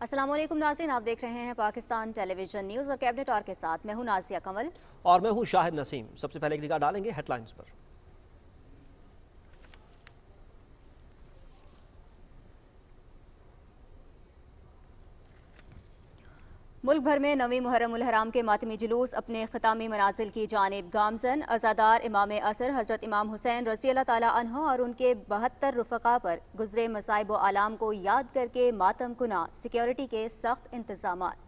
अस्सलाम वालेकुम नाज़रीन, आप देख रहे हैं पाकिस्तान टेलीविजन न्यूज़ और कैबिनेट और के साथ मैं हूं नाज़िया कमल और मैं हूं शाहिद नसीम। सबसे पहले एक निगाह डालेंगे हेडलाइंस पर। मुल्क भर में नवी मुहर्रम उल हराम के मातमी जुलूस अपने ख़ितामी मनाजिल की जानिब गामजन। अज़ादार इमाम असर हज़रत इमाम हुसैन रज़ी अल्लाह ताला अन्हो और उनके 72 रुफ़क़ा पर गुज़रे मसाइब व आलाम को याद करके मातम कुना। सिक्योरिटी के सख्त इंतज़ामात।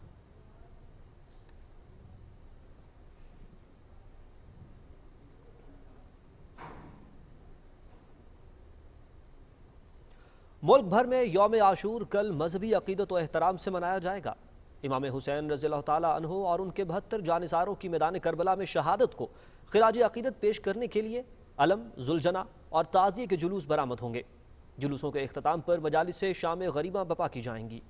मुल्क भर में यौम आशूर कल मजहबी अकीदत व एहतराम से मनाया जाएगा। इमाम हुसैन रज़ी अल्लाह ताला अन्हो और उनके 72 जानिसारों की मैदान करबला में शहादत को खिराज अकीदत पेश करने के लिए अलम, जुलजना और ताज़िये के जुलूस बरामद होंगे। जुलूसों के इख्तिताम पर मजालिस से शाम गरीबा बपा की जाएंगी।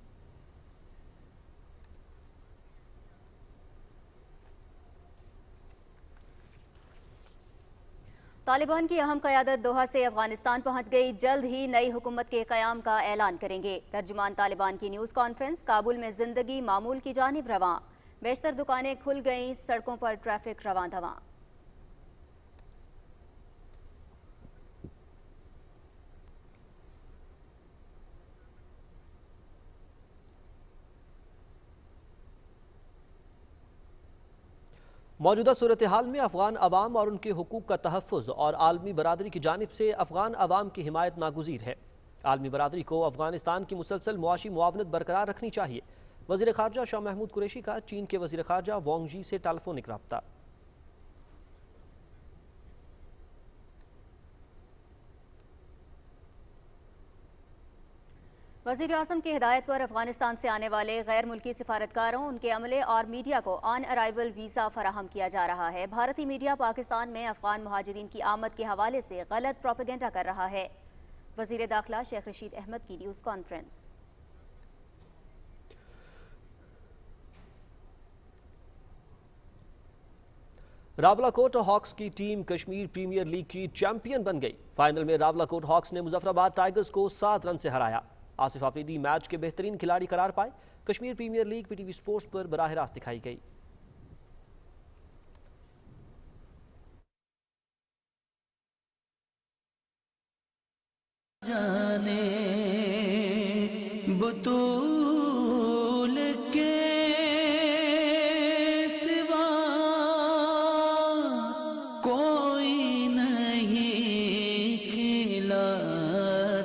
तालिबान की अहम क़यादत दोहा से अफगानिस्तान पहुंच गई। जल्द ही नई हुकूमत के क़याम का ऐलान करेंगे। तर्जुमान तालिबान की न्यूज़ कॉन्फ्रेंस। काबुल में ज़िंदगी मामूल की जानिब रवां। बेशतर दुकानें खुल गईं, सड़कों पर ट्रैफिक रवां धवां। मौजूदा सूरत हाल में अफगान अवाम और उनके हुकूक का तहफ़्फ़ुज़ और आलमी बरादरी की जानिब से अफगान अवाम की हिमायत नागुज़ीर है। आलमी बरादरी को अफगानिस्तान की मुसलसल मुआशी मुआवनत बरकरार रखनी चाहिए। वज़ीर ख़ारजा शाह महमूद कुरैशी का चीन के वज़ीर ख़ारजा वांग यी से टेलीफोनिक रब्ता। वज़ीर आज़म की हिदायत पर अफगानिस्तान से आने वाले गैर मुल्की सिफारतकारों, उनके अमले और मीडिया को ऑन अराइवल वीज़ा फराहम किया जा रहा है। भारतीय मीडिया पाकिस्तान में अफगान मुहाजिरीन की आमद के हवाले से गलत प्रोपेगेंडा कर रहा है। वज़ीर दाखिला शेख रशीद अहमद की न्यूज़ कॉन्फ्रेंस। रावलाकोट हॉक्स की टीम कश्मीर प्रीमियर लीग की चैंपियन बन गई। फाइनल में रावलाकोट हॉक्स ने मुजफ्फराबाद टाइगर्स को 7 रन से हराया। आसिफ आफरीदी मैच के बेहतरीन खिलाड़ी करार पाए। Kashmir premier league PTV sports पर बराह रास्त दिखाई गई। जाने बुतूल के सिवा कोई नहीं खिला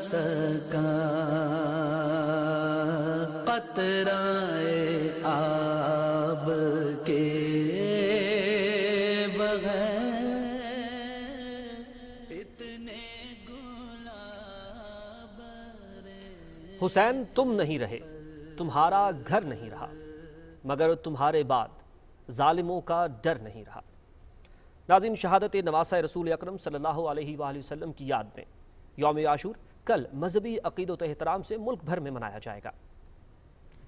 सका। कतराए आब के बगैर इतने गुलाब हुसैन तुम नहीं रहे, तुम्हारा घर नहीं रहा, मगर तुम्हारे बाद जालिमों का डर नहीं रहा। नाज़रीन, शहादत नवासा रसूल अकरम सल्लल्लाहु अलैहि वसल्लम की याद में यौम आशूर कल मजहबी अक़ीदत एहतराम से मुल्क भर में मनाया जाएगा।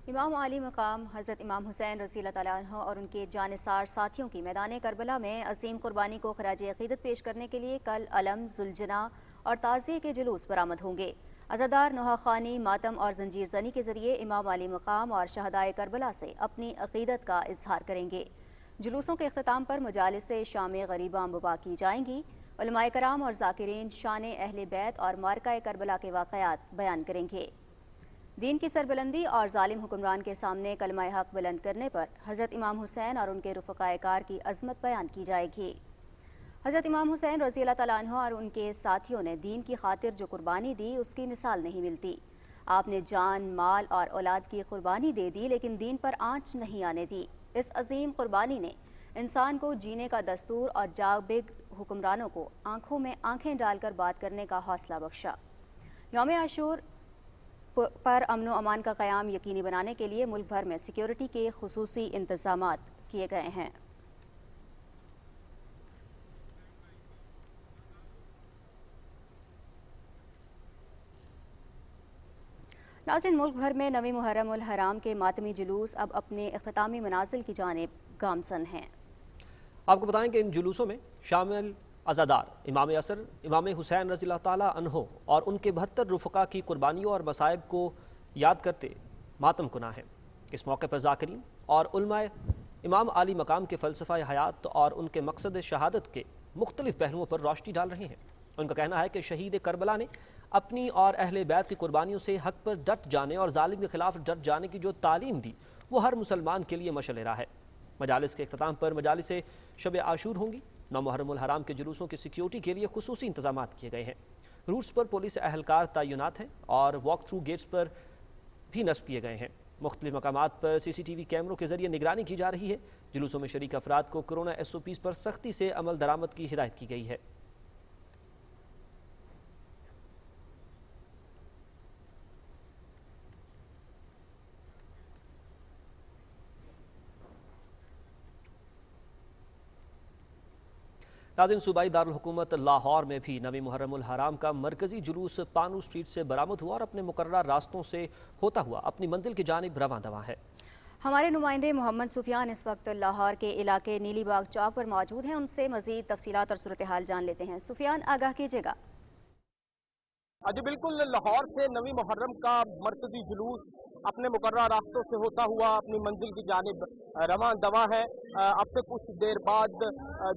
इमाम आली मकाम हज़रत इमाम हुसैन रज़ी अल्लाह ताला अन्हु और उनके जानिसार साथियों की मैदान करबला में अजीम कुर्बानी को खराज अक़ीदत पेश करने के लिए कल अलम, जुलजना और ताज़िये के जुलूस बरामद होंगे। अज़ादार नोहा ख़ानी, मातम और जंजीर ज़नी के ज़रिए इमाम आली मकाम और शहदाए करबला से अपनी अक़ीदत का इजहार करेंगे। जुलूसों के इख्तिताम पर मजालिस से शाम गरीबा बपा की जाएंगी। उलमाए कराम और ज़ाकिरीन शान अहले बैत और मारका करबला के वाक़यात बयान करेंगे। दीन की सरबुलंदी और जालिम हुक्मरान के सामने कलमा हक बुलंद करने पर हज़रत इमाम हुसैन और उनके रुफ़क़ाए कार की अज़मत बयान की जाएगी। हज़रत इमाम हुसैन रज़ी अल्लाह ताला अन्हु और उनके साथियों ने दीन की खातिर जो कुर्बानी दी उसकी मिसाल नहीं मिलती। आपने जान, माल और औलाद की कुर्बानी दे दी, लेकिन दीन पर आँच नहीं आने दी। इस अजीम कुर्बानी ने इंसान को जीने का दस्तूर और जाबिग हुक्मरानों को आँखों में आँखें डालकर बात करने का हौसला बख्शा। यौम आशूर पर अमन व अमान का क़याम यकीनी बनाने के लिए मुल्क भर में सिक्योरिटी के खुसूसी इंतज़ामात किए गए हैं। नाज़रीन, मुल्क भर में नवी मुहर्रम उल हराम के मातमी जुलूस अब अपने इख्तितामी मनाजिल की जानिब गामजन हैं। आपको बताएं कि इन जुलूसों में शामिल अज़ादार इमाम असर इमाम हुसैन रज़ी अल्लाह ताला अन्हो और उनके 72 रुफ़क़ा की कुर्बानियों और मसाइब को याद करते मातम कुना है। इस मौके पर ज़ाकिरीन और उलमाए इमाम आली मकाम के फ़लसफ़ा हयात और उनके मकसद शहादत के मुख्तलिफ पहलुओं पर रोशनी डाल रहे हैं। उनका कहना है कि शहीद करबला ने अपनी और अहले बैत की कुर्बानियों से हक पर डट जाने और जालिम के खिलाफ डट जाने की जो तालीम दी वो हर मुसलमान के लिए मशअल राह है। मजालिस के इख्तिताम पर मजालिस शब आशूर होंगी। 9 मुहर्रमुल हराम के जुलूसों की सिक्योरिटी के लिए खुसूसी इंतजाम किए गए हैं। रूट्स पर पुलिस अहलकार तैनात हैं और वॉक थ्रू गेट्स पर भी नस्ब किए गए हैं। मुख्तलिफ मकामात पर CCTV कैमरों के जरिए निगरानी की जा रही है। जुलूसों में शरीक अफराद को कोरोना SOPs पर सख्ती से अमल दरामद की हिदायत की गई है। नाज़रीन, सूबाई दारुल हुकूमत लाहौर में भी 9 मुहर्रमुल हराम का मरकजी जुलूस पानू स्ट्रीट से बरामद हुआ और अपने मुकर्रर रास्तों से होता हुआ अपनी मंजिल की जानिब रवां दवा है। हमारे नुमाइंदे मोहम्मद सुफियान इस वक्त लाहौर के इलाके नीली बाग चौक पर मौजूद हैं। उनसे मजीद तफसीलात और सूरत हाल जान लेते हैं। सुफियान, आगाह कीजिएगा। जी बिल्कुल, लाहौर से 9 मुहर्रम का मरकजी जुलूस अपने मुकर्रर रास्तों से होता हुआ अपनी मंजिल की जानिब रवां दवा है। अब से कुछ देर बाद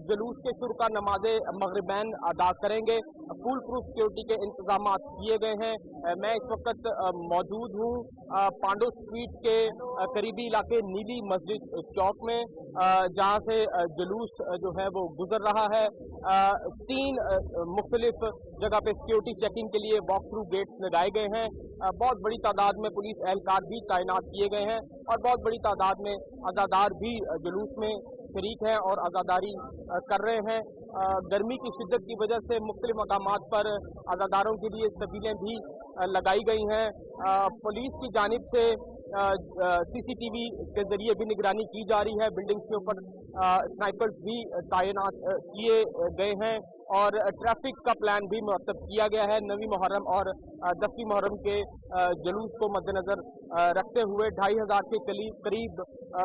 जुलूस के शुरू का नमाज मगरिबैन अदा करेंगे। फुल प्रूफ सिक्योरिटी के इंतजाम किए गए हैं। मैं इस वक्त मौजूद हूँ पांडू स्ट्रीट के करीबी इलाके नीली मस्जिद चौक में, जहाँ से जुलूस जो है वो गुजर रहा है। 3 मुख्तलिफ जगह पे सिक्योरिटी चेकिंग के लिए वॉक थ्रू गेट्स लगाए गए हैं। बहुत बड़ी तादाद में पुलिस एहलकार भी तैनात किए गए हैं और बहुत बड़ी तादाद में अज़ादार भी जुलूस में शरीक हैं और अज़ादारी कर रहे हैं। गर्मी की शिद्दत की वजह से मुख्तलिफ मकामात पर अज़ादारों के लिए सबीलें भी लगाई गई हैं। पुलिस की जानिब से CCTV के जरिए भी निगरानी की जा रही है। बिल्डिंग्स के ऊपर स्नाइपर्स भी तैनात किए गए हैं और ट्रैफिक का प्लान भी मुरतब किया गया है। 9वीं मुहर्रम और 10वीं मुहर्रम के जुलूस को मद्देनजर रखते हुए 2500 के करीब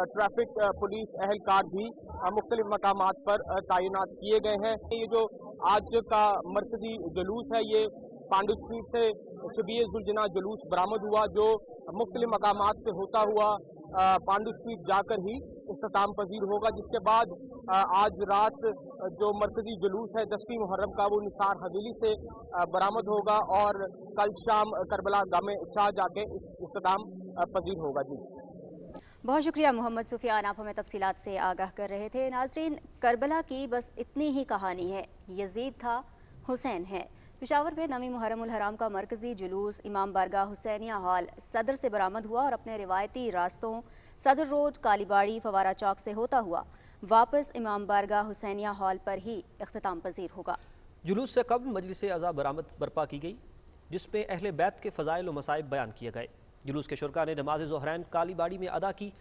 ट्रैफिक पुलिस एहलकार भी मुख्तलिफ मकामात पर तैनात किए गए हैं। ये जो आज का मरकजी जुलूस है ये पांडू स्ट्रीट से शबीए जुलजना जुलूस बरामद हुआ, जो मुख्तलिफ मकामात से होता हुआ पांडू स्ट्रीट जाकर ही इख्तिताम पजीर होगा, जिसके बाद आज रात जो मरकजी जुलूस है 10वीं मुहर्रम का वो निसार हवेली से बरामद होगा और कल शाम करबला गामे शाह जाके इख्तिताम पजीर होगा। जी बहुत शुक्रिया मोहम्मद सुफियान, आप हमें तफसीलात से आगाह कर रहे थे। नाज़रीन, करबला की बस इतनी ही कहानी है। यजीद था, हुसैन है। पेशावर में 9वीं मुहर्रमुल हराम का मरकजी जुलूस इमाम बारगाह हुसैनिया हॉल सदर से बरामद हुआ और अपने रिवायती रास्तों सदर रोड, कालीबाड़ी, फवारा चौक से होता हुआ वापस इमाम बारगाह हुसैनिया हॉल पर ही इख्तिताम पजीर होगा। जुलूस से कबल मजलिस अज़ा बरामद बर्पा की गई, जिसमें अहले बैत के फ़ज़ाइल व मसाइब बयान किए गए। जुलूस के शुरका ने नमाज ज़ोहरैन कालीबाड़ी में अदा की।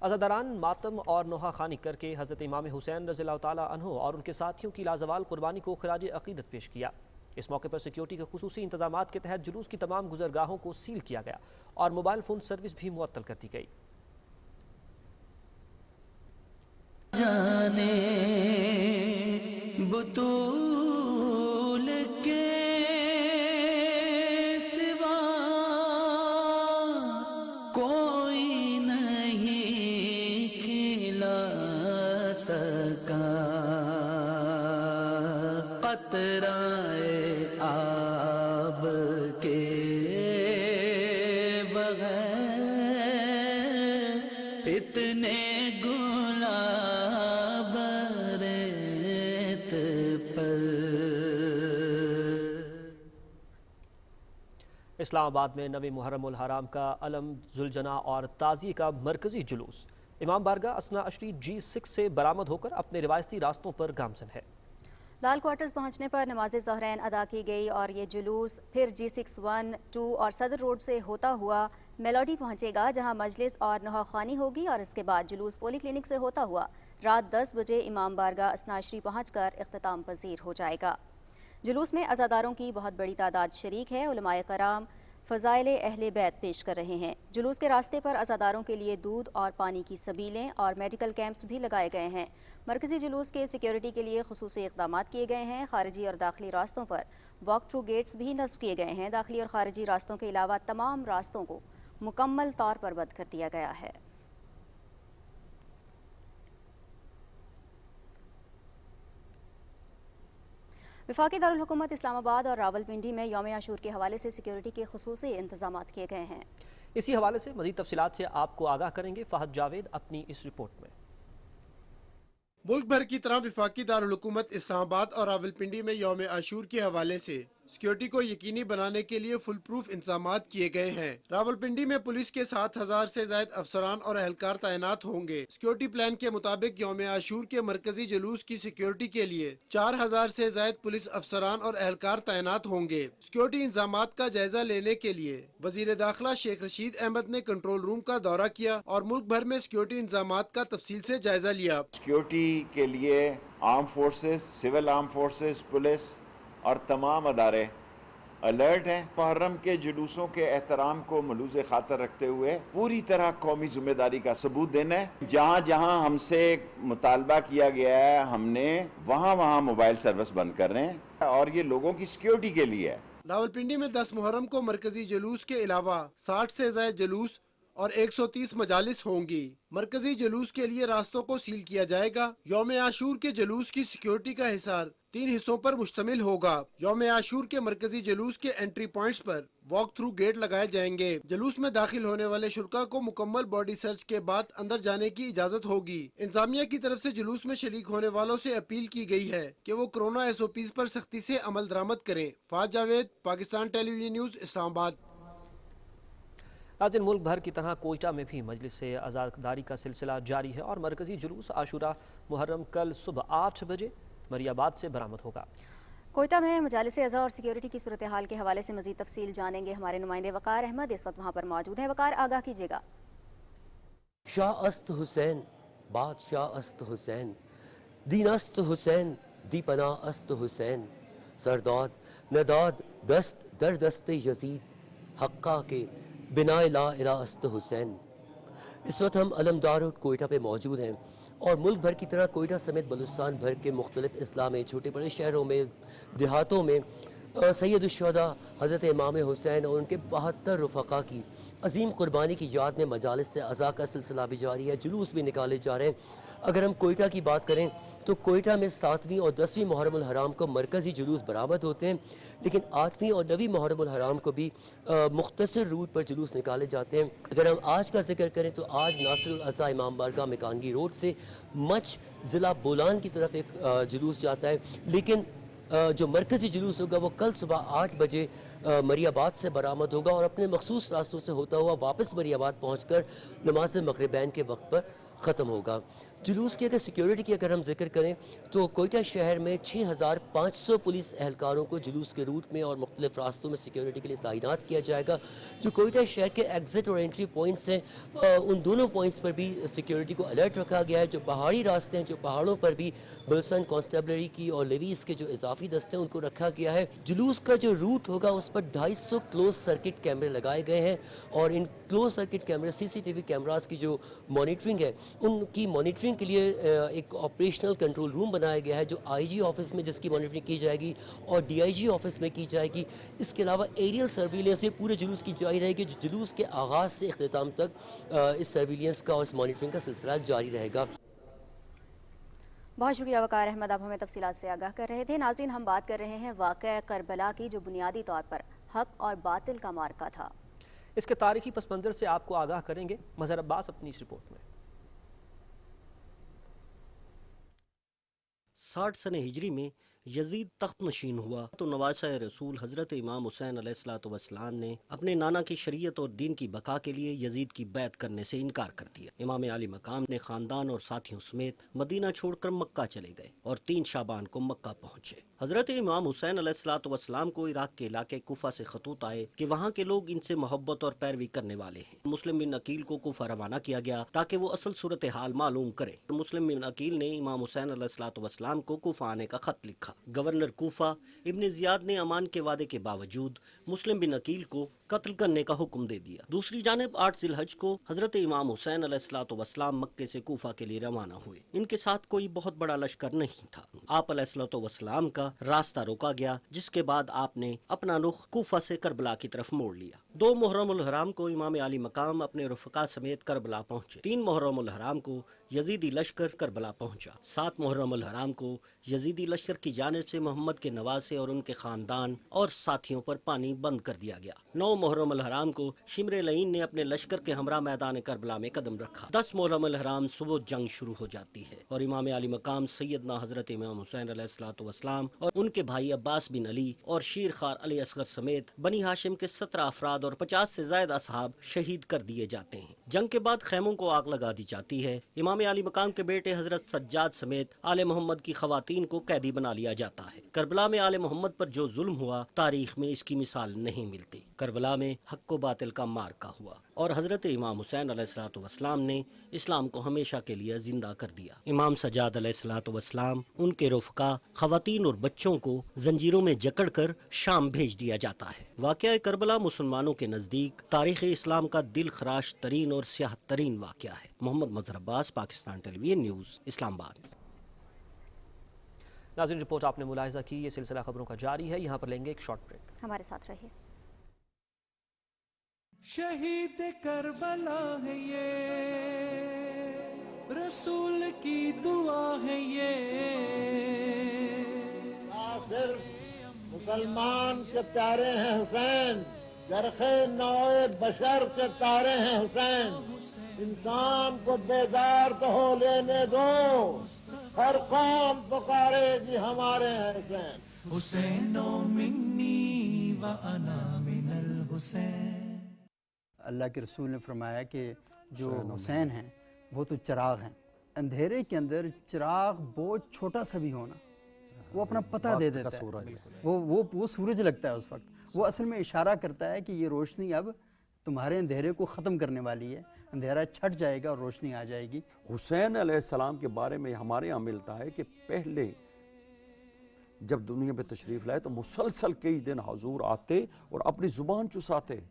अज़ादारान मातम और नोहा खानी करके हज़रत इमाम हुसैन रज़ियल्लाहु ताला अन्हु और उनके साथियों की लाजवाल कुर्बानी को खिराज अक़ीदत पेश किया। इस मौके पर सिक्योरिटी के खुसूसी इंतजामात के तहत जुलूस की तमाम गुजरगाहों को सील किया गया और मोबाइल फ़ोन सर्विस भी मुअत्तल कर दी गई। जाने बुतूल के सिवा कोई नहीं खिला सका, कतराए आब के बगैर इतने गुलाब रेत पर। इस्लामाबाद में 9वीं मुहर्रमुल हराम का अलम जुलजना और ताज़िए का मरकजी जुलूस इमाम बारगाह असना अशरी G6 से बरामद होकर अपने रिवायती रास्तों पर गामजन है। लाल क्वार्टर्स पहुंचने पर नमाज ज़ोहरैन अदा की गई और ये जुलूस फिर G6, 1, 2 और सदर रोड से होता हुआ मेलोडी पहुंचेगा, जहां मजलिस और नौखानी होगी और इसके बाद जुलूस पोली क्लिनिक से होता हुआ रात 10 बजे इमाम बारगाह असनाशरी पहुंचकर इख्तिताम पजीर हो जाएगा। जुलूस में अज़ादारों की बहुत बड़ी तादाद शरीक है। उलमाए कराम फ़ज़ाइल अहले बैत पेश कर रहे हैं। जुलूस के रास्ते पर अज़ादारों के लिए दूध और पानी की सबीलें और मेडिकल कैंप्स भी लगाए गए हैं। मरकजी जुलूस के सिक्योरिटी के लिए खुसूसी इक़दाम किए गए हैं। खारिजी और दाखिली रास्तों पर वॉक थ्रू गेट्स भी नस्ब किए गए हैं। दाखिली और खारिजी रास्तों के अलावा तमाम रास्तों को मुकम्मल तौर पर बंद कर दिया गया है। वफाकी दारुल हुकूमत इस्लामाबाद और रावलपिंडी में यौम आशूर के हवाले से सिक्योरिटी के खुसूसी इंतजामात किए गए हैं। इसी हवाले से मज़ीद तफसीलात से आपको आगाह करेंगे फ़हद जावेद अपनी इस रिपोर्ट में। मुल्क भर की तरह वफाकी दारुल हुकूमत इस्लामाबाद और रावलपिंडी में यौम आशूर के हवाले से सिक्योरिटी को यकीनी बनाने के लिए फुल प्रूफ इंतजामात किए गए हैं। रावलपिंडी में पुलिस के 7,000 से ज्यादा अफसरान और एहलकार तैनात होंगे। सिक्योरिटी प्लान के मुताबिक यौम आशूर के मरकजी जुलूस की सिक्योरिटी के लिए 4,000 से ज्यादा पुलिस अफसरान और एहलकार तैनात होंगे। सिक्योरिटी इंतजामात का जायजा लेने के लिए वजीर दाखिला शेख रशीद अहमद ने कंट्रोल रूम का दौरा किया और मुल्क भर में सिक्योरिटी इंतजामात का तफसील से जायजा लिया। सिक्योरिटी के लिए arm forces, civil arm forces, police और तमाम अदारे अलर्ट हैं। मुहर्रम के जुलूसों के एहतराम को मलूज़ खातर रखते हुए पूरी तरह कौमी जिम्मेदारी का सबूत देना है। जहाँ जहाँ हमसे मुतालबा किया गया है हमने वहाँ मोबाइल सर्विस बंद कर रहे हैं और ये लोगों की सिक्योरिटी के लिए है। रावलपिंडी में 10 मुहर्रम को मरकजी जुलूस के अलावा 60 से ज्यादा जुलूस और 130 मजालिस होंगी। मरकजी जुलूस के लिए रास्तों को सील किया जाएगा। यौम आशूर के जुलूस की सिक्योरिटी का हिसार 3 हिस्सों पर मुश्तमिल होगा। यौम आशूर के मरकजी जुलूस के एंट्री पॉइंट्स पर वॉक थ्रू गेट लगाए जाएंगे। जुलूस में दाखिल होने वाले शुल्का को मुकम्मल बॉडी सर्च के बाद अंदर जाने की इजाजत होगी। इंतजामिया की तरफ से जुलूस में शरीक होने वालों से अपील की गई है कि वो कोरोना SOPs पर सख्ती से अमल दरामद करें। Fahd Javed, Pakistan television news, Islamabad. आज दिन मुल्क भर की तरह कोयटा में भी मजलिस से आज़ादारी का सिलसिला जारी है और मरकजी जुलूस आशूरा मुहर्रम कल सुबह 8 बजे मरियाबाद से बरामद होगा। कोयटा में मजालिस अज़ा और सिक्योरिटी की सूरत हाल के हवाले से मजीद तफसील जानेंगे हमारे नुमाइंदे वकार अहमद इस वक्त वहाँ पर मौजूद हैं। वकार, आगाह कीजिएगा। शाह अस्त हुसैन, बादशाह अस्त हुसैन, दीन अस्त हुसैन, दीपना अस्त हुसैन, सरदाद नदाद दस्त दर दस्ते यजीद, हक्का के बिना ला इला अस्त हुसैन। इस वक्त हम अलमदार कोयटा पे मौजूद हैं और मुल्क भर की तरह कोयटा समेत बलूचिस्तान भर के मुख्तलिफ अजला में, छोटे बड़े शहरों में, देहातों में सैयदुश्शहदा हज़रत इमाम हुसैन और उनके 72 रफ़क़ा की अजीम कुर्बानी की याद में मजालिस से अज़ा का सिलसिला भी जारी है, जुलूस भी निकाले जा रहे हैं। अगर हम कोयटा की बात करें तो कोयटा में 7वीं और 10वीं मुहर्रमुल हराम को मरकज़ी जुलूस बरामद होते हैं, लेकिन 8वीं और 9वीं मुहर्रमुल हराम को भी मुख्तसर रूट पर जुलूस निकाले जाते हैं। अगर हम आज का जिक्र करें तो आज नासिरुल अज़ा इमाम बारगाह मिकानगी रोड से मच ज़िला बोलान की तरफ एक जुलूस जाता है, लेकिन जो मरकज़ी जुलूस होगा वो कल सुबह 8 बजे मरियाबाद से बरामद होगा और अपने मखसूस रास्तों से होता हुआ वापस मरियाबाद पहुँचकर नमाज मग़रिबैन के वक्त पर ख़त्म होगा। जुलूस की अगर सिक्योरिटी की अगर हम जिक्र करें तो कोयटा शहर में 6,500 पुलिस एहलकारों को जुलूस के रूट में और मुख्तलिफ रास्तों में सिक्योरिटी के लिए तैनात किया जाएगा। जो कोयटा शहर के एग्ज़िट और एंट्री पॉइंट्स हैं उन दोनों पॉइंट्स पर भी सिक्योरिटी को अलर्ट रखा गया है। जो पहाड़ी रास्ते हैं, जो पहाड़ों पर भी बलूचिस्तान कांस्टेबलरी की और लेवीज़ के जो इजाफी दस्ते हैं उनको रखा गया है। जुलूस का जो रूट होगा उस पर 250 क्लोज सर्किट कैमरे लगाए गए हैं और इन क्लोज सर्किट कैमरे CCTV कैमरास की जो मॉनिटरिंग है उनकी मॉनिटरिंग के लिए एक ऑपरेशनल कंट्रोल रूम बनाया गया है जो IG ऑफिस में जिसकी मॉनिटरिंग की जाएगी और DIG ऑफिस में की जाएगी। इसके अलावा एरियल सर्विलेंस में पूरे जुलूस की जारी रहेगी। जो जुलूस के आगाज़ से इख्तिताम तक इस सर्विलेंस का और इस मॉनिटरिंग का सिलसिला जारी रहेगा। बहुत शुक्रिया वकार अहमद, आप हमें तफसीलात से आगाह कर रहे थे। नाज़रीन, हम बात कर रहे हैं वाक़या करबला की जो बुनियादी तौर पर हक और बातिल का मार्का था। इसके तारीखी पस मंज़र से आपको आगाह करेंगे मज़हर अब्बास अपनी इस रिपोर्ट में। 60 सने हिजरी में यजीद तख्त नशीन हुआ तो नवासा रसूल हज़रत इमाम हुसैन अलैहिस्सलाम ने अपने नाना की शरीयत और दीन की बका के लिए यजीद की बैत करने से इनकार कर दिया। इमाम आली मकाम ने ख़ानदान और साथियों समेत मदीना छोड़कर मक्का चले गए और 3 शाबान को मक्का पहुँचे। हज़रत इमाम हुसैन अलैहिस्सलाम को इराक के इलाके कुफा से खतूत आए कि वहाँ के लोग इनसे मोहब्बत और पैरवी करने वाले हैं। मुस्लिम बिन अकील को कुफा रवाना किया गया ताकि वो असल सूरत हाल मालूम करे। मुस्लिम बिन अकील ने इमाम हुसैन अलैहिस्सलाम को कुफा आने का खत लिखा। था। गवर्नर कूफा इब्न जियाद ने अमान के वादे के बावजूद मुस्लिम बिन अकील को कत्ल करने का हुक्म दे दिया। दूसरी जानिब 8 जिलहज को हजरत इमाम हुसैन अलैहिस्सलाम मक्के से कूफा के लिए रवाना हुए। इनके साथ कोई बहुत बड़ा लश्कर नहीं था। आप अलैहिस्सलाम का रास्ता रोका गया, जिसके बाद आपने अपना रुख कूफा से करबला की तरफ मोड़ लिया। 2 मुहर्रम उल हराम को इमाम आली मकाम अपने रफ़क़ा समेत करबला पहुंचे। 3 मुहर्रम उल हराम को यजीदी लश्कर करबला पहुंचा। 7 मुहर्रम उल हराम को यजीदी लश्कर की जानिब से मोहम्मद के नवासे और उनके खानदान और साथियों पर पानी बंद कर दिया गया। 9 मुहर्रम उल हराम को शिमर लईन ने अपने लश्कर के हमरा मैदान करबला में कदम रखा। 10 मुहर्रम उल हराम सुबह जंग शुरू हो जाती है और इमाम आली मकाम सैयदना हजरत इमाम हुसैन अलैहिस्सलाम और उनके भाई अब्बास बिन अली और शीर खार अली असगर समेत बनी हाशिम के 17 अफराद और 50 से ज्यादा असहाब शहीद कर दिए जाते हैं। जंग के बाद खैमों को आग लगा दी जाती है। इमाम आली मकाम के बेटे हजरत सज्जाद समेत आले मोहम्मद की खवातीन को कैदी बना लिया जाता है। करबला में आले मोहम्मद पर जो जुल्म हुआ, तारीख में इसकी मिसाल नहीं मिलती। करबला में हक व बातिल का मार्का हुआ और हजरत इमाम हुसैन अलैहिस्सलाम ने इस्लाम को हमेशा के लिए जिंदा कर दिया। इमाम सज्जाद अलैहिस्सलाम, उनके रफ़क़ा, खवातीन और बच्चों को जंजीरों में जकड़ कर शाम भेज दिया जाता है। वाक़या करबला मुसलमानों के नज़दीक तारीख़ इस्लाम का दिल खराश तरीन और स्याह तरीन वाक़या है। Mohammad Mazhar Abbas, Pakistan television news, Islamabad. नाज़रीन, रिपोर्ट आपने मुलाहिज़ा की। ये सिलसिला खबरों का जारी है। यहाँ पर लेंगे एक शॉर्ट ब्रेक। हमारे साथ रहिए। शहीद करबला है ये, रसूल की दुआ है ये। सिर्फ मुसलमान के प्यारे हैं हुसैन, जरखे नौए बशर के तारे हैं हुसैन। इंसान को बेदार तो हो लेने दो, हर कौम पुकारेगी हमारे हैं हुसैन। हुसैनो मिन्नी व अना मिनल हुसैन। अल्लाह के रसूल ने फरमाया कि जो हुसैन हैं वो तो चिराग हैं। अंधेरे के अंदर चिराग बहुत छोटा सा भी होना वो अपना पता दे देता है। वो सूरज लगता है उस वक्त। वो असल में इशारा करता है कि ये रोशनी अब तुम्हारे अंधेरे को ख़त्म करने वाली है। अंधेरा छट जाएगा और रोशनी आ जाएगी। हुसैन अलैहिस्सलाम के बारे में हमारे यहाँ मिलता है कि पहले जब दुनिया पे तशरीफ़ लाए तो मुसलसल कई दिन हुजूर आते और अपनी ज़ुबान चुसाते,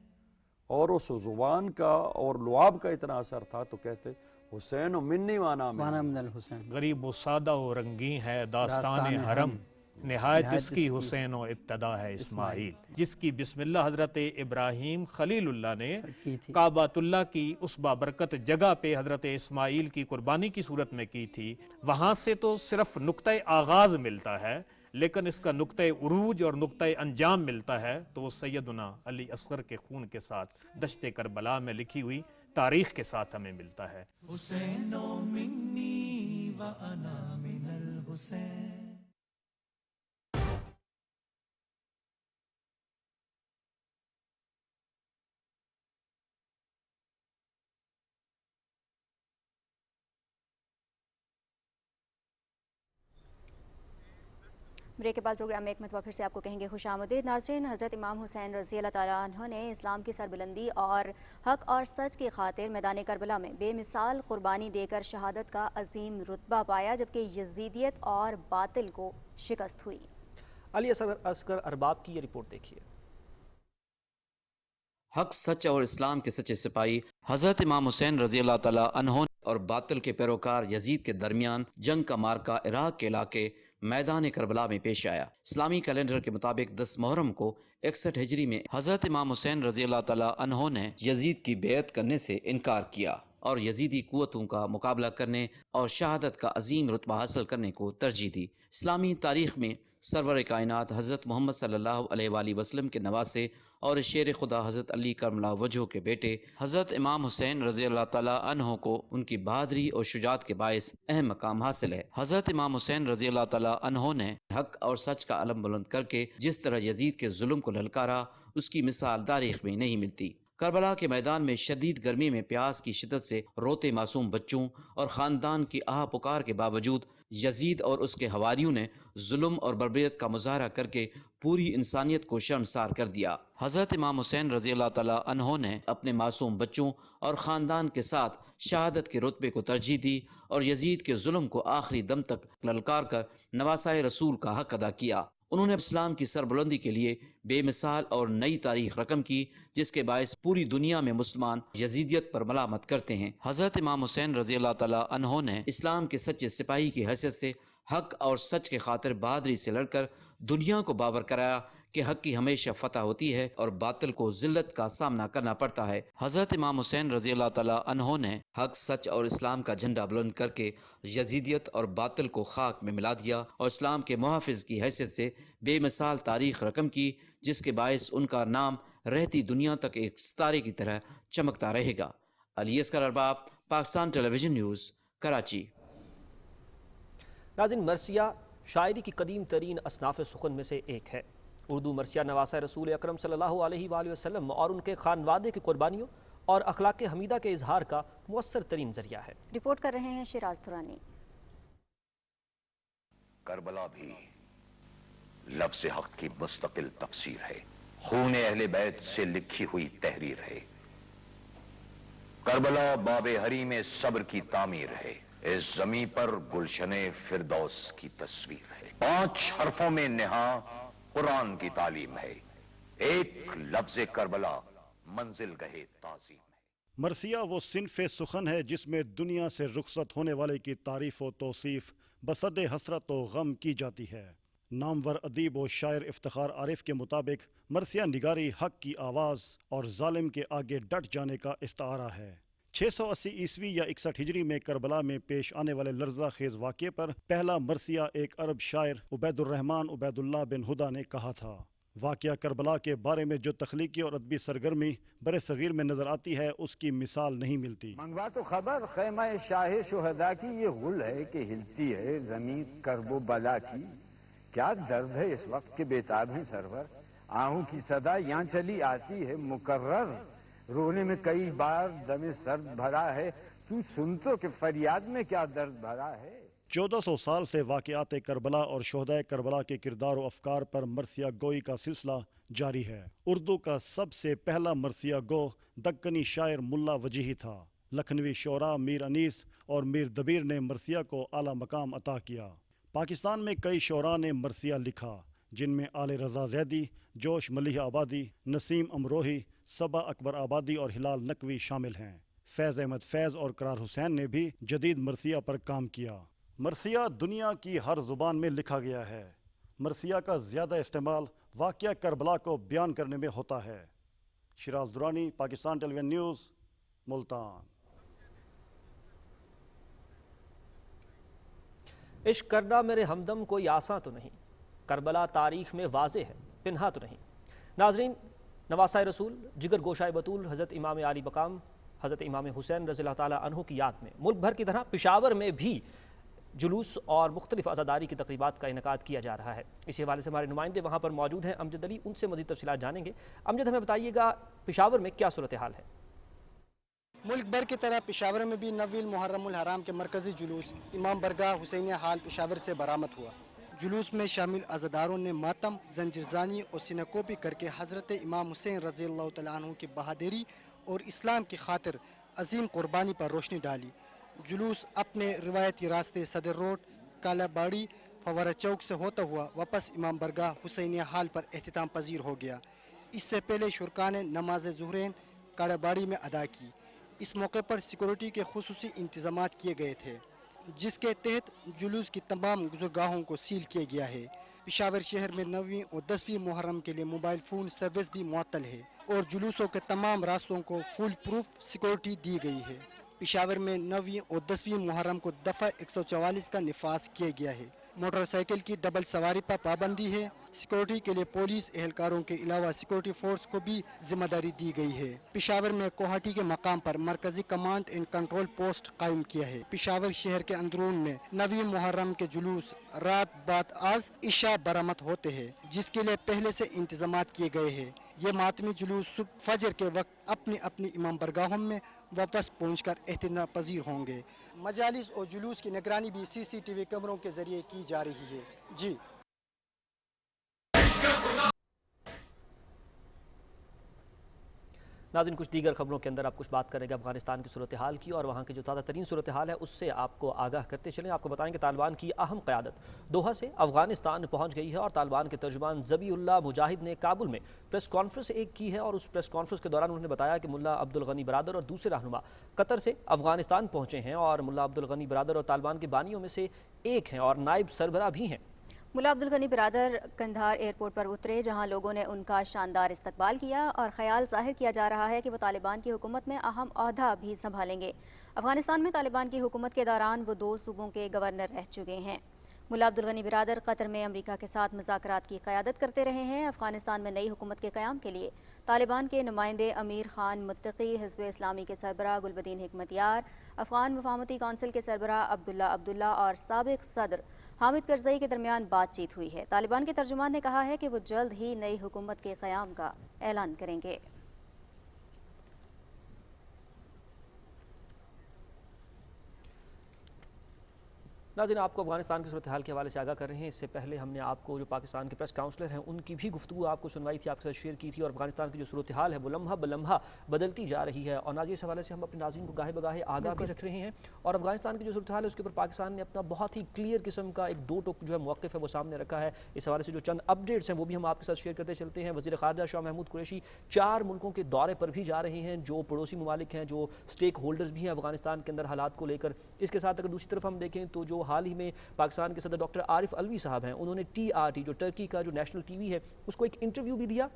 और उस ज़ुबान का और लुआब का इतना असर था तो कहते हुसैन मिन्नी वाना मिनल हुसैन। गरीब व सादा व रंगीन है दास्तान हरम, निहायत इसकी हुसैन व इब्तदा है इस्माइल, जिसकी बिस्मिल्लाह हजरत इब्राहीम खलीलुल्लाह ने काबातुल्लाह की उस बाबरकत जगह पे हजरत इस्माइल की कुर्बानी की सूरत में की थी। वहाँ से तो सिर्फ नुक्ता आगाज़ मिलता है, लेकिन इसका नुक्ता उरूज और नुक्ता अंजाम मिलता है तो वो सैयदना अली असगर के खून के साथ दश्ते करबला में लिखी हुई तारीख के साथ हमें मिलता है। हुसैनो मिन्नी व अना मिनल हुसैन। ब्रेक के बाद प्रोग्राम में एक मरतबा फिर से आपको कहेंगे खुशामदीद। नाज़रीन, हज़रत इमाम हुसैन रज़ी अल्लाह तआला अन्हु ने इस्लाम की सरबुलंदी और हक और सच की खातिर मैदान करबला में बेमिसाल कुर्बानी देकर शहादत का अजीम रुतबा पाया, जबकि यजीदियत और बातिल को शिकस्त हुई। अली असगर अरबाब की ये रिपोर्ट देखिए। हक, सच और इस्लाम के सच्चे सिपाही हज़रत इमाम हुसैन रज़ी अल्लाह तआला अन्हु और बातिल के पैरोकार यजीद के दरमियान जंग का मार्का इराक के इलाके मैदान करबला में पेश आया। इस्लामी कैलेंडर के मुताबिक 10 मुहर्रम को 61 हिजरी में हज़रत इमाम हुसैन रज़ी अल्लाह तआला अन्हु ने यजीद की बेअत करने से इनकार किया और यजीदी कुव्वतों का मुकाबला करने और शहादत का अजीम रुतबा हासिल करने को तरजीह दी। इस्लामी तारीख में सरवर कायनात हज़रत मोहम्मद सल्लल्लाहु अलैहि वसल्लम के नवासे और शेर खुदा हज़रत अली करमला वजह के बेटे हज़रत इमाम हुसैन रज़ी अल्लाह तआला अन्हु को उनकी बहादुरी और शुजात के बायस अहम मकाम हासिल है। हज़रत इमाम हुसैन रज़ी अल्लाह तआला अन्हु ने हक और सच का अलम बुलंद करके जिस तरह यजीद के जुल्म को ललकारा, उसकी मिसाल तारीख में नहीं मिलती। کربلا کے میدان میں شدید گرمی میں پیاس کی شدت سے روتے معصوم بچوں اور خاندان کی آہ پکار کے باوجود یزید اور اس کے حواریوں نے ظلم اور بربریت کا مظاہرہ کر کے پوری انسانیت کو شرمسار کر دیا۔ حضرت امام حسین رضی اللہ تعالیٰ عنہ نے اپنے معصوم بچوں اور خاندان کے ساتھ شہادت کے رتبے کو ترجیح دی اور یزید کے ظلم کو آخری دم تک للکار کر نواسۂ رسول کا حق ادا کیا۔ انہوں نے اسلام کی سربلندی کے لیے بے مثال اور نئی تاریخ رقم کی، جس کے باعث پوری دنیا میں مسلمان یزیدیت پر ملامت کرتے ہیں۔ حضرت امام حسین رضی اللہ تعالیٰ عنہ نے اسلام کے سچے سپاہی کی حیثیت سے حق اور سچ کے خاطر بہادری سے لڑ کر دنیا کو باور کرایا کہ حق کی ہمیشہ فتح ہوتی ہے اور باطل کو ذلت کا سامنا کرنا پڑتا ہے۔ حضرت امام حسین رضی اللہ تعالیٰ عنہ نے حق، سچ اور اسلام کا جھنڈا بلند کر کے یزیدیت اور باطل کو خاک میں ملا دیا اور اسلام کے محافظ کی حیثیت سے بے مثال تاریخ رقم کی، جس کے باعث ان کا نام رہتی دنیا تک ایک ستارے کی طرح چمکتا رہے گا۔ علی اصغر ارباب، پاکستان ٹیلی ویژن نیوز، کراچی۔ ناظرین، مرثیہ شاعری کی قدیم ترین اصناف سخن میں سے ایک ہے۔ اردو مرثیہ نواسۂ رسول اکرم صلی اللہ علیہ وآلہ وسلم اور ان کے خانوادے کی قربانیوں اور اخلاق حمیدہ کے اظہار کا مؤثر ترین ذریعہ ہے۔ رپورٹ کر رہے ہیں شیراز ترانی۔ کربلا بھی لفظ حق کی مستقل تفسیر ہے، خون اہل بیت سے لکھی ہوئی تحریر ہے۔ کربلا باب حریم صبر کی تعمیر ہے، اس زمین پر گلشن فردوس کی تصویر ہے۔ 5 حرفوں میں نہا قرآن کی تعلیم ہے، ایک لفظ کربلا منزل گہے تعظیم ہے۔ مرثیہ وہ صنف سخن ہے جس میں دنیا سے رخصت ہونے والے کی تعریف و توصیف بصد حسرت و غم کی جاتی ہے۔ نامور ادیب و شاعر افتخار عارف کے مطابق مرثیہ نگاری حق کی آواز اور ظالم کے آگے ڈٹ جانے کا استعارہ ہے۔ 680 عیسوی یا 61 ہجری میں کربلا میں پیش آنے والے لرزہ خیز واقعے پر پہلا مرثیہ ایک عرب شاعر عبید الرحمن عبید اللہ بن ہدا نے کہا تھا۔ واقعہ کربلا کے بارے میں جو تخلیقی اور ادبی سرگرمی بر صغیر میں نظر آتی ہے، اس کی مثال نہیں ملتی۔ منگوا تو خبر خیمہ شاہ شہداء کی یہ غل ہے کہ ہلتی ہے زمین کرب و بلا کی۔ کیا درد ہے اس وقت کے بیتاب ہیں سرور، آہوں کی صدا یہاں چلی آتی ہے مکرر۔ رونے میں کئی بار دم سرد بھرا ہے، تو سن تو کہ فریاد میں کیا درد بھرا ہے۔ 1400 سال سے واقعات کربلا اور شہداء کربلا کے کردار و افکار پر مرثیہ گوئی کا سلسلہ جاری ہے۔ اردو کا سب سے پہلا مرثیہ گو دکنی شاعر ملا وجیہی تھا۔ لکھنوی شعراء میر انیس اور میر دبیر نے مرثیہ کو اعلیٰ مقام عطا کیا۔ پاکستان میں کئی شعراء نے مرثیہ لکھا، جن میں آل رضا زیدی، جوش ملیح آبادی، نسیم امروہی، صبا اکبر آبادی اور ہلال نقوی شامل ہیں۔ فیض احمد فیض اور قرار حسین نے بھی جدید مرثیہ پر کام کیا۔ مرثیہ دنیا کی ہر زبان میں لکھا گیا ہے۔ مرثیہ کا زیادہ استعمال واقعہ کربلا کو بیان کرنے میں ہوتا ہے۔ شیراز درانی، پاکستان ٹیلی ویژن نیوز، ملتان۔ عشق کرنا میرے ہمدم کوئی آساں تو نہیں، کربلا تاریخ میں واضح ہے، پنہا تو نہیں۔ ناظرین، نواسۂ رسول جگر گوشائے بطول حضرت امام علی مقام حضرت امام حسین رضی اللہ تعالیٰ عنہ کی یاد میں ملک بھر کی طرح پشاور میں بھی جلوس اور مختلف عزاداری کی تقریبات کا انعقاد کیا جا رہا ہے۔ اسی حوالے سے ہمارے نمائندے وہاں پر موجود ہیں، امجد علی، ان سے مزید تفصیلات جانیں گے۔ امجد، ہمیں بتائیے گا پشاور میں کیا صورتحال ہے؟ ملک بھر کی طرح پشاور میں بھی 9 محرم الحرام کے مرکزی جلوس امام برگاہ حسینیہ ہال پشاور سے برآمد ہوا۔ جلوس میں شامل عزاداروں نے ماتم، زنجیرزانی اور سینہ کوپی کر کے حضرت امام حسین رضی اللہ تعالیٰ عنہ کی بہادری اور اسلام کی خاطر عظیم قربانی پر روشنی ڈالی۔ جلوس اپنے روایتی راستے صدر روڈ، کالا باڑی، فوارہ چوک سے ہوتا ہوا واپس امام برگاہ حسینیہ ہال پر اختتام پذیر ہو گیا۔ اس سے پہلے شرکا نے نماز ظہرین کالا باڑی میں ادا کی۔ اس موقع پر سیکورٹی کے خصوصی انتظامات کیے گئے تھے، جس کے تحت جلوس کی تمام گزرگاہوں کو سیل کیا گیا ہے۔ پشاور شہر میں 9ویں اور 10ویں محرم کے لیے موبائل فون سروس بھی معطل ہے اور جلوسوں کے تمام راستوں کو فل پروف سیکورٹی دی گئی ہے۔ پشاور میں 9ویں اور 10ویں محرم کو دفعہ 144 کا نفاذ کیا گیا ہے۔ موٹر سائیکل کی ڈبل سواری پر پابندی ہے۔ سیکورٹی کے لیے پولیس اہلکاروں کے علاوہ سیکورٹی فورس کو بھی ذمہ داری دی گئی ہے۔ پشاور میں کوہاٹی کے مقام پر مرکزی کمانڈ اینڈ کنٹرول پوسٹ قائم کیا ہے۔ پشاور شہر کے اندرون میں 9ویں محرم کے جلوس رات بعد آز عشاء برآمد ہوتے ہیں، جس کے لیے پہلے سے انتظامات کیے گئے ہیں۔ ये मातमी जुलूस सुबह फजर के वक्त अपनी अपनी इमाम बरगाहों में वापस पहुंचकर एहतिनाम पजीर होंगे। मजालिस और जुलूस की निगरानी भी CCTV कैमरों के जरिए की जा रही है। जी नाज़रीन, कुछ दीगर खबरों के अंदर आप कुछ बात करेंगे अफगानिस्तान की सूरत हाल की और वहाँ की जो ताज़ा तरीन सूरत हाल है उससे आपको आगाह करते चलें। आपको बताएं कि तालिबान की अहम क़यादत दोहा से अफगानिस्तान पहुँच गई है और तालिबान के तर्जुमान ज़बीउल्लाह मुजाहिद ने काबुल में प्रेस कॉन्फ्रेंस एक की है और उस प्रेस कॉन्फ्रेंस के दौरान उन्होंने बताया कि मुल्ला अब्दुल गनी बरादर और दूसरे रहनुमा कतर से अफगानिस्तान पहुँचे हैं और मुल्ला अब्दुल गनी बरादर और तालिबान के बानियों में से एक हैं और नायब सरबराह भी हैं। मुल्ला अब्दुल गनी बिरादर कंधार एयरपोर्ट पर उतरे, जहां लोगों ने उनका शानदार इस्तकबाल किया और ख्याल जाहिर किया जा रहा है कि वो तालिबान की हुकूमत में अहम ओहदा भी संभालेंगे। अफगानिस्तान में तालिबान की हुकूमत के दौरान वो 2 सूबों के गवर्नर रह चुके हैं। मुल्ला अब्दुल गनी बिरादर कतर में अमरीका के साथ मुज़ाकरात की क़यादत करते रहे हैं। अफगानिस्तान में नई हुकूमत के क़याम के लिए तालिबान के नुमाइंदे अमीर खान मुत्तकी, हिज़्ब इस्लामी के सरबराह गुलबदीन हिकमतयार, अफ़गान मुफाहमती कौंसिल के सरबराह अब्दुल्ला और साबिक़ सदर हामिद करज़ई के दरमियान बातचीत हुई है। तालिबान के तर्जुमान ने कहा है कि वो जल्द ही नई हुकूमत के क़याम का ऐलान करेंगे। नाज़रीन, आपको अफगानिस्तान की सूरत हाल के हवाले से आगाह कर रहे हैं। इससे पहले हमने आपको जो पाकिस्तान के प्रेस काउंसलर हैं उनकी भी गुफ्तगू आपको सुनवाई थी, आपके साथ शेयर की थी और अफगानिस्तान की जो सूरत हाल है वो लम्हा ब लम्हा बदलती जा रही है और नाज़रीन इस हवाले से हम अपने नाज़रीन को गाहे बगाहे आगाह भी रख रहे हैं और अफगानिस्तान की जो सूरत हाल है उसके ऊपर पाकिस्तान ने अपना बहुत ही क्लियर किस्म का एक 2 टोक जो है मौक़िफ़ है वो सामने रखा है। इस हवाले से जो चंद अपडेट्स हैं वो भी हम आपके साथ शेयर करते चलते हैं। वज़ीर ख़ारजा शाह महमूद कुरैशी 4 मुल्कों के दौरे पर भी जा रहे हैं, जो पड़ोसी ममालिक हैं, जो स्टेक होल्डर्स भी हैं अफगानिस्तान के अंदर हालात को लेकर। इसके साथ अगर दूसरी तरफ हम देखें तो जो हाल ही में पाकिस्तान के सदर डॉक्टर आरिफ अलवी साहब हैं, उन्होंने TRT जो टर्की का जो नेशनल टीवी है उसको एक इंटरव्यू भी दिया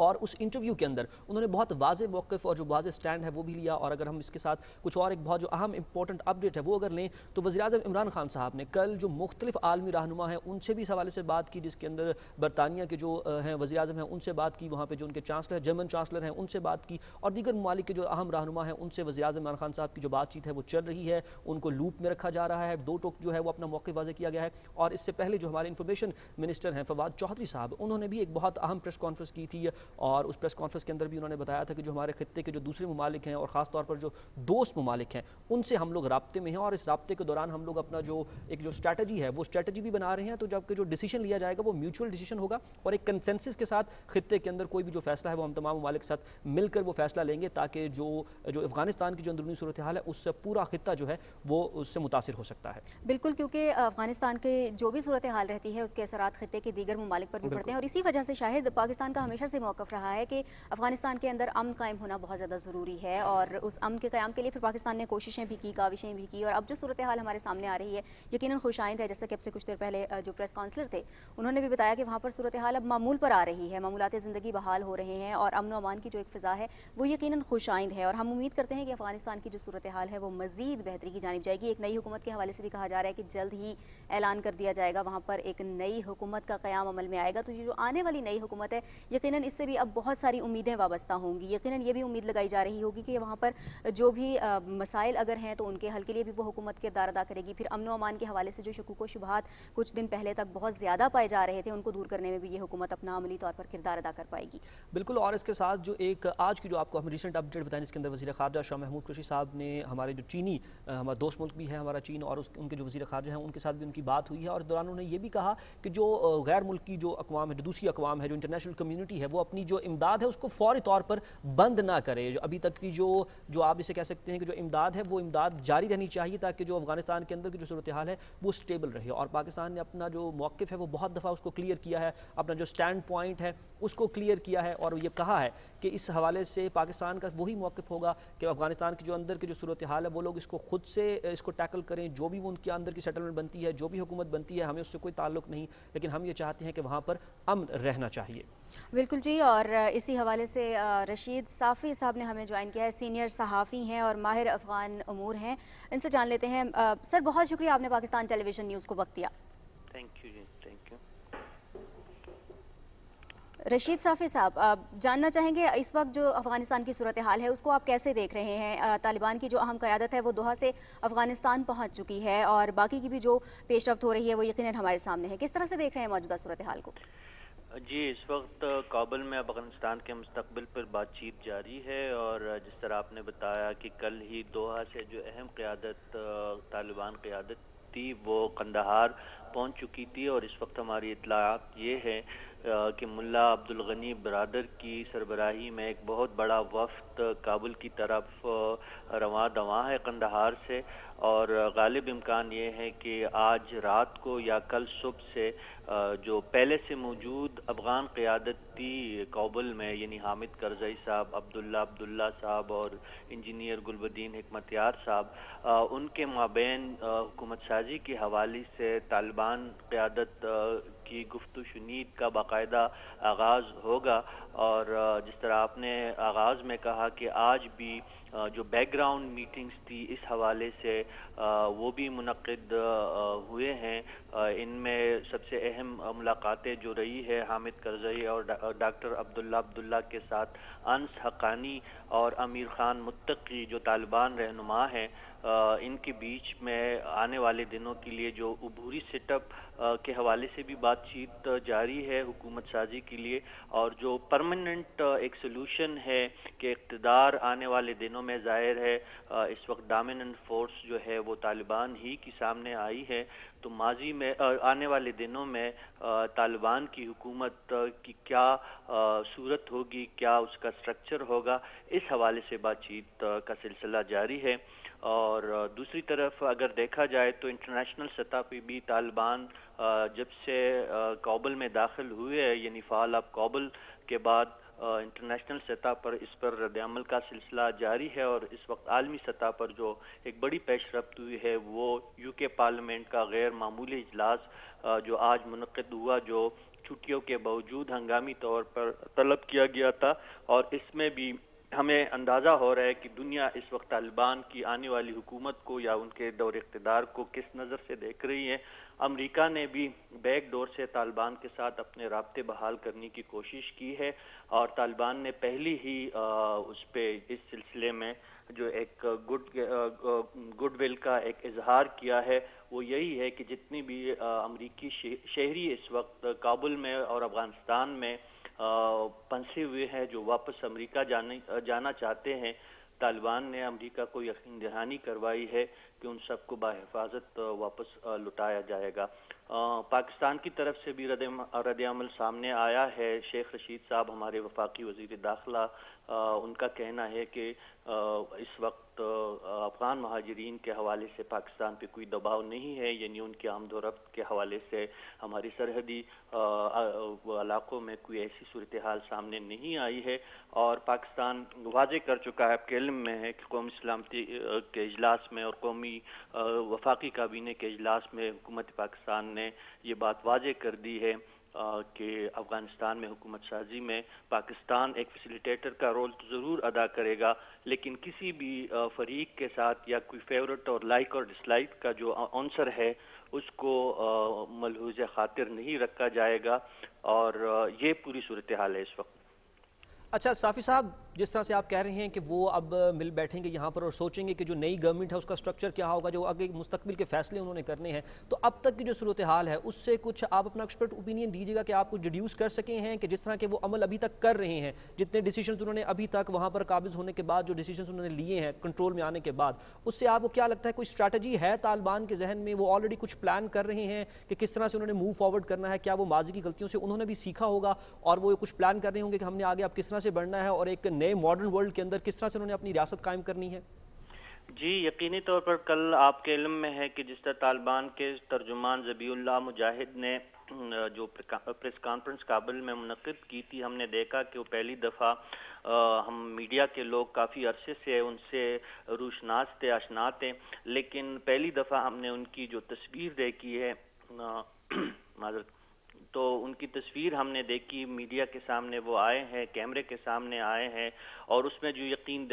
और उस इंटरव्यू के अंदर उन्होंने बहुत वाज़े मौक़िफ़ और जो वाज़े स्टैंड है वो भी लिया। और अगर हम इसके साथ कुछ और एक बहुत जो अहम इंपॉर्टेंट अपडेट है वो अगर लें तो वज़ीर-ए-आज़म इमरान खान साहब ने कल जो मुख्तलिफ आलमी रहनुमा हैं उनसे भी इस हवाले से बात की, जिसके अंदर बरतानिया के जो हैं वज़ीर-ए-आज़म हैं उनसे बात की, वहाँ पर जो उनके चांसलर जर्मन चांसलर हैं उनसे बात की और दीगर ममालिक के जो अहम रहनुमा हैं उनसे वज़ीर-ए-आज़म इमरान खान साहब की जो बातचीत है वो चल रही है, उनको लूप में रखा जा रहा है। 2 टोक जो है वो अपना मौक़िफ़ वाज़े किया गया है। और इससे पहले जो हमारे इंफॉर्मेशन मिनिस्टर हैं फवाद चौधरी साहब, उन्होंने भी एक बहुत अहम प्रेस कॉन्फ्रेंस की थी और उस प्रेस कॉन्फ्रेंस के अंदर भी उन्होंने बताया था कि जो हमारे खित्ते के जो दूसरे ममालिक हैं और ख़ास तौर पर जो दोस्त ममालिक हैं उनसे हम लोग राब्ते में हैं और इस राब्ते के दौरान हम लोग अपना जो एक जो स्ट्रैटेजी है वो स्ट्रैटेजी भी बना रहे हैं। तो जबकि जो डिसीजन लिया जाएगा वो म्यूचुअल डिसीजन होगा और एक कंसेंसस के साथ खित्ते के अंदर कोई भी जो फैसला है वो हम तमाम ममालिक के साथ मिलकर वो फैसला लेंगे ताकि जो अफगानिस्तान की जो अंदरूनी सूरत हाल है उससे पूरा खित्ता जो है वो उससे मुतासिर हो सकता है। बिल्कुल, क्योंकि अफगानिस्तान के जो भी सूरत हाल रहती है उसके असरात खित्ते के दीगर ममालिक पर भी पड़ते हैं और इसी वजह से शायद पाकिस्तान का हमेशा से मौक़िफ़ रहा है कि अफगानिस्तान के अंदर अमन कायम होना बहुत ज़्यादा ज़रूरी है और उस अमन के क़याम के लिए फिर पाकिस्तान ने कोशिशें भी की, काविशें भी की और अब जो सूरत हाल हमारे सामने आ रही है यकीनन खुशाइंद है। जैसा कि अब से कुछ देर पहले जो प्रेस काउंसलर थे उन्होंने भी बताया कि वहाँ पर सूरत हाल अब मामूल पर आ रही है, मामूलात ज़िंदगी बहाल हो रहे हैं और अमन व अमान की जो एक फ़िज़ा है वो यकीनन खुशाइंद है और हम उम्मीद करते हैं कि अफगानिस्तान की जो सूरत हाल है वो मज़ीद बेहतरी की जानिब जाएगी। एक नई हुकूमत के हवाले से भी कहा जा रहा है कि जल्द ही ऐलान कर दिया जाएगा, वहाँ पर एक नई हुकूमत का क़याम अमल में आएगा। तो ये जो आने वाली नई हुकूमत है यकीनन इससे भी अब बहुत सारी उम्मीदें वाबस्ता होंगी। यकीनन ये भी उम्मीद लगाई जा रही होगी कि वहाँ पर जो भी मसाइल अगर हैं तो उनके हल के लिए भी वो हुकूमत किरदार अदा करेगी। फिर अमन व अमान के हवाले से जो शकूक व शुबहात कुछ दिन पहले तक बहुत ज़्यादा पाए जा रहे थे उनको दूर करने में भी ये हुकूमत अपना अमली तौर पर किरदार अदा कर पाएगी। बिल्कुल, और इसके साथ जो एक आज की जो आपको हम रिसेंट अपडेट बताएं जिसके अंदर वज़ीर ख़ारजा शाह महमूद कुरैशी साहब ने हमारे जो चीनी हमारा दोस्त मुल्क भी है हमारा चीन और उनके जो वज़ीर ख़ारजा हैं उनके साथ भी उनकी बात हुई है और दौरान उन्होंने ये भी कहा कि जो गैर मुल्की जो अक़वाम है, जो दूसरी अक़वाम है, जो इंटरनेशनल कम्यूनिटी है वो अपनी जो इमदाद है उसको फ़ौरी तौर पर बंद ना करे। जो अभी तक की जो आप इसे कह सकते हैं कि जो इमदाद है वो इमदाद जारी रहनी चाहिए ताकि जो अफगानिस्तान के अंदर की जो सूरत हाल है वो स्टेबल रहे। और पाकिस्तान ने अपना जो मौक़िफ़ है वो बहुत दफ़ा उसको क्लियर किया है, अपना जो स्टैंड पॉइंट है उसको क्लियर किया है और ये कहा है कि इस हवाले से पाकिस्तान का वही मौक़िफ़ होगा कि अफगानिस्तान की जो अंदर की जो सूरत हाल है वो लोग इसको खुद से इसको टैकल करें। जो भी वो उनके अंदर की सेटलमेंट बनती है, जो भी हुकूमत बनती है, हमें उससे कोई ताल्लुक़ नहीं, लेकिन हम ये चाहते हैं कि वहाँ पर अमन रहना चाहिए। बिल्कुल जी, और इसी हवाले से रशीद साफ़ी साहब ने हमें ज्वाइन किया है, सीनियर सहाफ़ी हैं और माहिर अफ़गान उमूर हैं। इनसे जान लेते हैं। सर, बहुत शुक्रिया आपने पाकिस्तान टेलीविज़न न्यूज़ को वक्त दिया। Thank you ji, thank you. Rashid Safi साहब, जानना चाहेंगे इस वक्त जो अफ़गानिस्तान की सूरत हाल है उसको आप कैसे देख रहे हैं? तालिबान की जो अहम क़यादत है वो दोहा से अफ़गानिस्तान पहुँच चुकी है और बाकी की भी जो पेशरफ्त हो रही है वो यकीनन हमारे सामने है। किस तरह से देख रहे हैं मौजूदा सूरत हाल को? جی اس وقت کابل میں افغانستان کے مستقبل پر بات چیت جاری ہے، اور جس طرح آپ نے بتایا کہ کل ہی دوحہ سے جو اہم قیادت طالبان قیادت تھی وہ قندھار پہنچ چکی تھی، اور اس وقت ہماری اطلاعات یہ ہے کہ ملا عبدالغنی برادر کی سربراہی میں ایک بہت بڑا وفد کابل کی طرف رواں دواں ہے قندھار سے، اور غالب امکان یہ ہے کہ آج رات کو یا کل صبح سے جو پہلے سے موجود افغان قیادت تھی کابل میں، یعنی حامد کرزئی صاحب، عبداللہ صاحب اور انجینئر گلبدین حکمتیار صاحب، ان کے مابین حکومت سازی کے حوالے سے طالبان قیادت کی گفت و شنید کا باقاعدہ آغاز ہوگا، اور جس طرح آپ نے آغاز میں کہا کہ آج بھی جو بیک گراؤنڈ میٹنگز تھی اس حوالے سے وہ بھی منعقد ہوئے ہیں۔ ان میں سب سے اہم ملاقاتیں جو رہی ہے حامد کرزئی اور ڈاکٹر عبداللہ کے ساتھ انس حقانی اور امیر خان متقی جو طالبان رہنما ہیں، ان کے بیچ میں آنے والے دنوں کے لیے جو عبوری سیٹ اپ کے حوالے سے بھی بات چیت جاری ہے حکومت سازی کے لیے، اور جو پرماننٹ ایک سلوشن ہے کہ اقتدار آنے والے دنوں میں ظاہر ہے اس وقت ڈومیننٹ فورس جو ہے وہ طالبان ہی کی سامنے آئی ہے، تو ماضی میں آنے والے دنوں میں طالبان کی حکومت کی کیا صورت ہوگی، کیا اس کا سٹرکچر ہوگا، اس حوالے سے بات چیت کا سلسلہ جاری ہے۔ اور دوسری طرف اگر دیکھا جائے تو انٹرنیشنل سطح پہ بھی طالبان جب سے کابل میں داخل ہوئے، یعنی فال آف کابل کے بعد انٹرنیشنل سطح پر اس پر رد عمل کا سلسلہ جاری ہے، اور اس وقت عالمی سطح پر جو ایک بڑی پیش رفت ہوئی ہے وہ یو کے پارلیمنٹ کا غیر معمولی اجلاس جو آج منعقد ہوا، جو چھٹیوں کے باوجود ہنگامی طور پر طلب کیا گیا تھا، اور اس میں بھی ہمیں اندازہ ہو رہا ہے کہ دنیا اس وقت طالبان کی آنے والی حکومت کو یا ان کے دور اقتدار کو کس نظر سے دیکھ رہی ہے۔ امریکہ نے بھی بیک ڈور سے طالبان کے ساتھ اپنے رابطے بحال کرنے کی کوشش کی ہے، اور طالبان نے پہلی ہی اس پہ اس سلسلے میں جو ایک گڈ ول کا ایک اظہار کیا ہے وہ یہی ہے کہ جتنی بھی امریکی شہری اس وقت کابل میں اور افغانستان میں پھنسے ہوئے ہیں جو واپس امریکہ جانا چاہتے ہیں، طالبان نے امریکہ کو یقین دہانی کروائی ہے کہ ان سب کو بحفاظت واپس لٹایا جائے گا۔ پاکستان کی طرف سے بھی رد عمل سامنے آیا ہے۔ شیخ رشید صاحب ہمارے وفاقی وزیر داخلہ، ان کا کہنا ہے کہ اس وقت افغان مہاجرین کے حوالے سے پاکستان پہ کوئی دباؤ نہیں ہے، یعنی ان کے آمد و رفت کے حوالے سے ہماری سرحدی علاقوں میں کوئی ایسی صورتحال سامنے نہیں آئی ہے، اور پاکستان واضح کر چکا ہے، آپ کے علم میں ہے کہ قومی سلامتی کے اجلاس میں اور قومی وفاقی کابینہ کے اجلاس میں حکومت پاکستان نے یہ بات واضح کر دی ہے کہ افغانستان میں حکومت سازی میں پاکستان ایک فیسیلیٹیٹر کا رول تو ضرور ادا کرے گا، لیکن کسی بھی فریق کے ساتھ یا کوئی فیورٹ اور لائک اور ڈس لائک کا جو عنصر ہے اس کو ملحوظ خاطر نہیں رکھا جائے گا، اور یہ پوری صورتحال ہے اس وقت۔ اچھا صافی صاحب، جس طرح سے آپ کہہ رہے ہیں کہ وہ اب مل بیٹھیں گے یہاں پر اور سوچیں گے کہ جو نئی گورنمنٹ ہے اس کا سٹرکچر کیا ہوگا، جو آگے مستقبل کے فیصلے انہوں نے کرنے ہیں، تو اب تک کی جو صورتحال ہے اس سے کچھ آپ اپنا ایکسپرٹ اوپینین دیجیے گا کہ آپ کچھ ڈیڈیوس کر سکے ہیں کہ جس طرح کے وہ عمل ابھی تک کر رہے ہیں، جتنے ڈیسیشنز انہوں نے ابھی تک وہاں پر قابض ہونے کے بعد جو ڈیسیشنز انہوں نے لیے ہیں کنٹرول میں آنے کے بعد، اس سے آپ کو کیا لگتا ہے کوئی اسٹریٹجی ہے طالبان کے ذہن میں؟ وہ آلریڈی کچھ پلان کر رہے ہیں کہ کس طرح سے انہوں نے موو فارورڈ کرنا ہے؟ کیا وہ ماضی کی غلطیوں سے انہوں نے بھی سیکھا ہوگا اور وہ کچھ پلان کر رہے ہوں گے کہ ہم نے آگے اب کس طرح سے بڑھنا ہے اور ایک نئے ماڈرن ورلڈ کے اندر کس طرح سے انہوں نے اپنی ریاست قائم کرنی ہے؟ جی یقینی طور پر کل آپ کے علم میں ہے کہ جس طرح طالبان کے ترجمان ذبیح اللہ مجاہد نے جو پریس کانفرنس کابل میں منعقد کی تھی، ہم نے دیکھا کہ وہ پہلی دفعہ ہم میڈیا کے لوگ کافی عرصے سے ان سے روشناس تھے، آشنا تھے، لیکن پہلی دفعہ ہم نے ان کی جو تصویر دیکھی ہے تو ان کی تصویر ہم نے دیکھی میڈیا کے سامنے، وہ آئے ہیں کیمرے کے سامنے آئے ہیں، اور اس میں جو یقین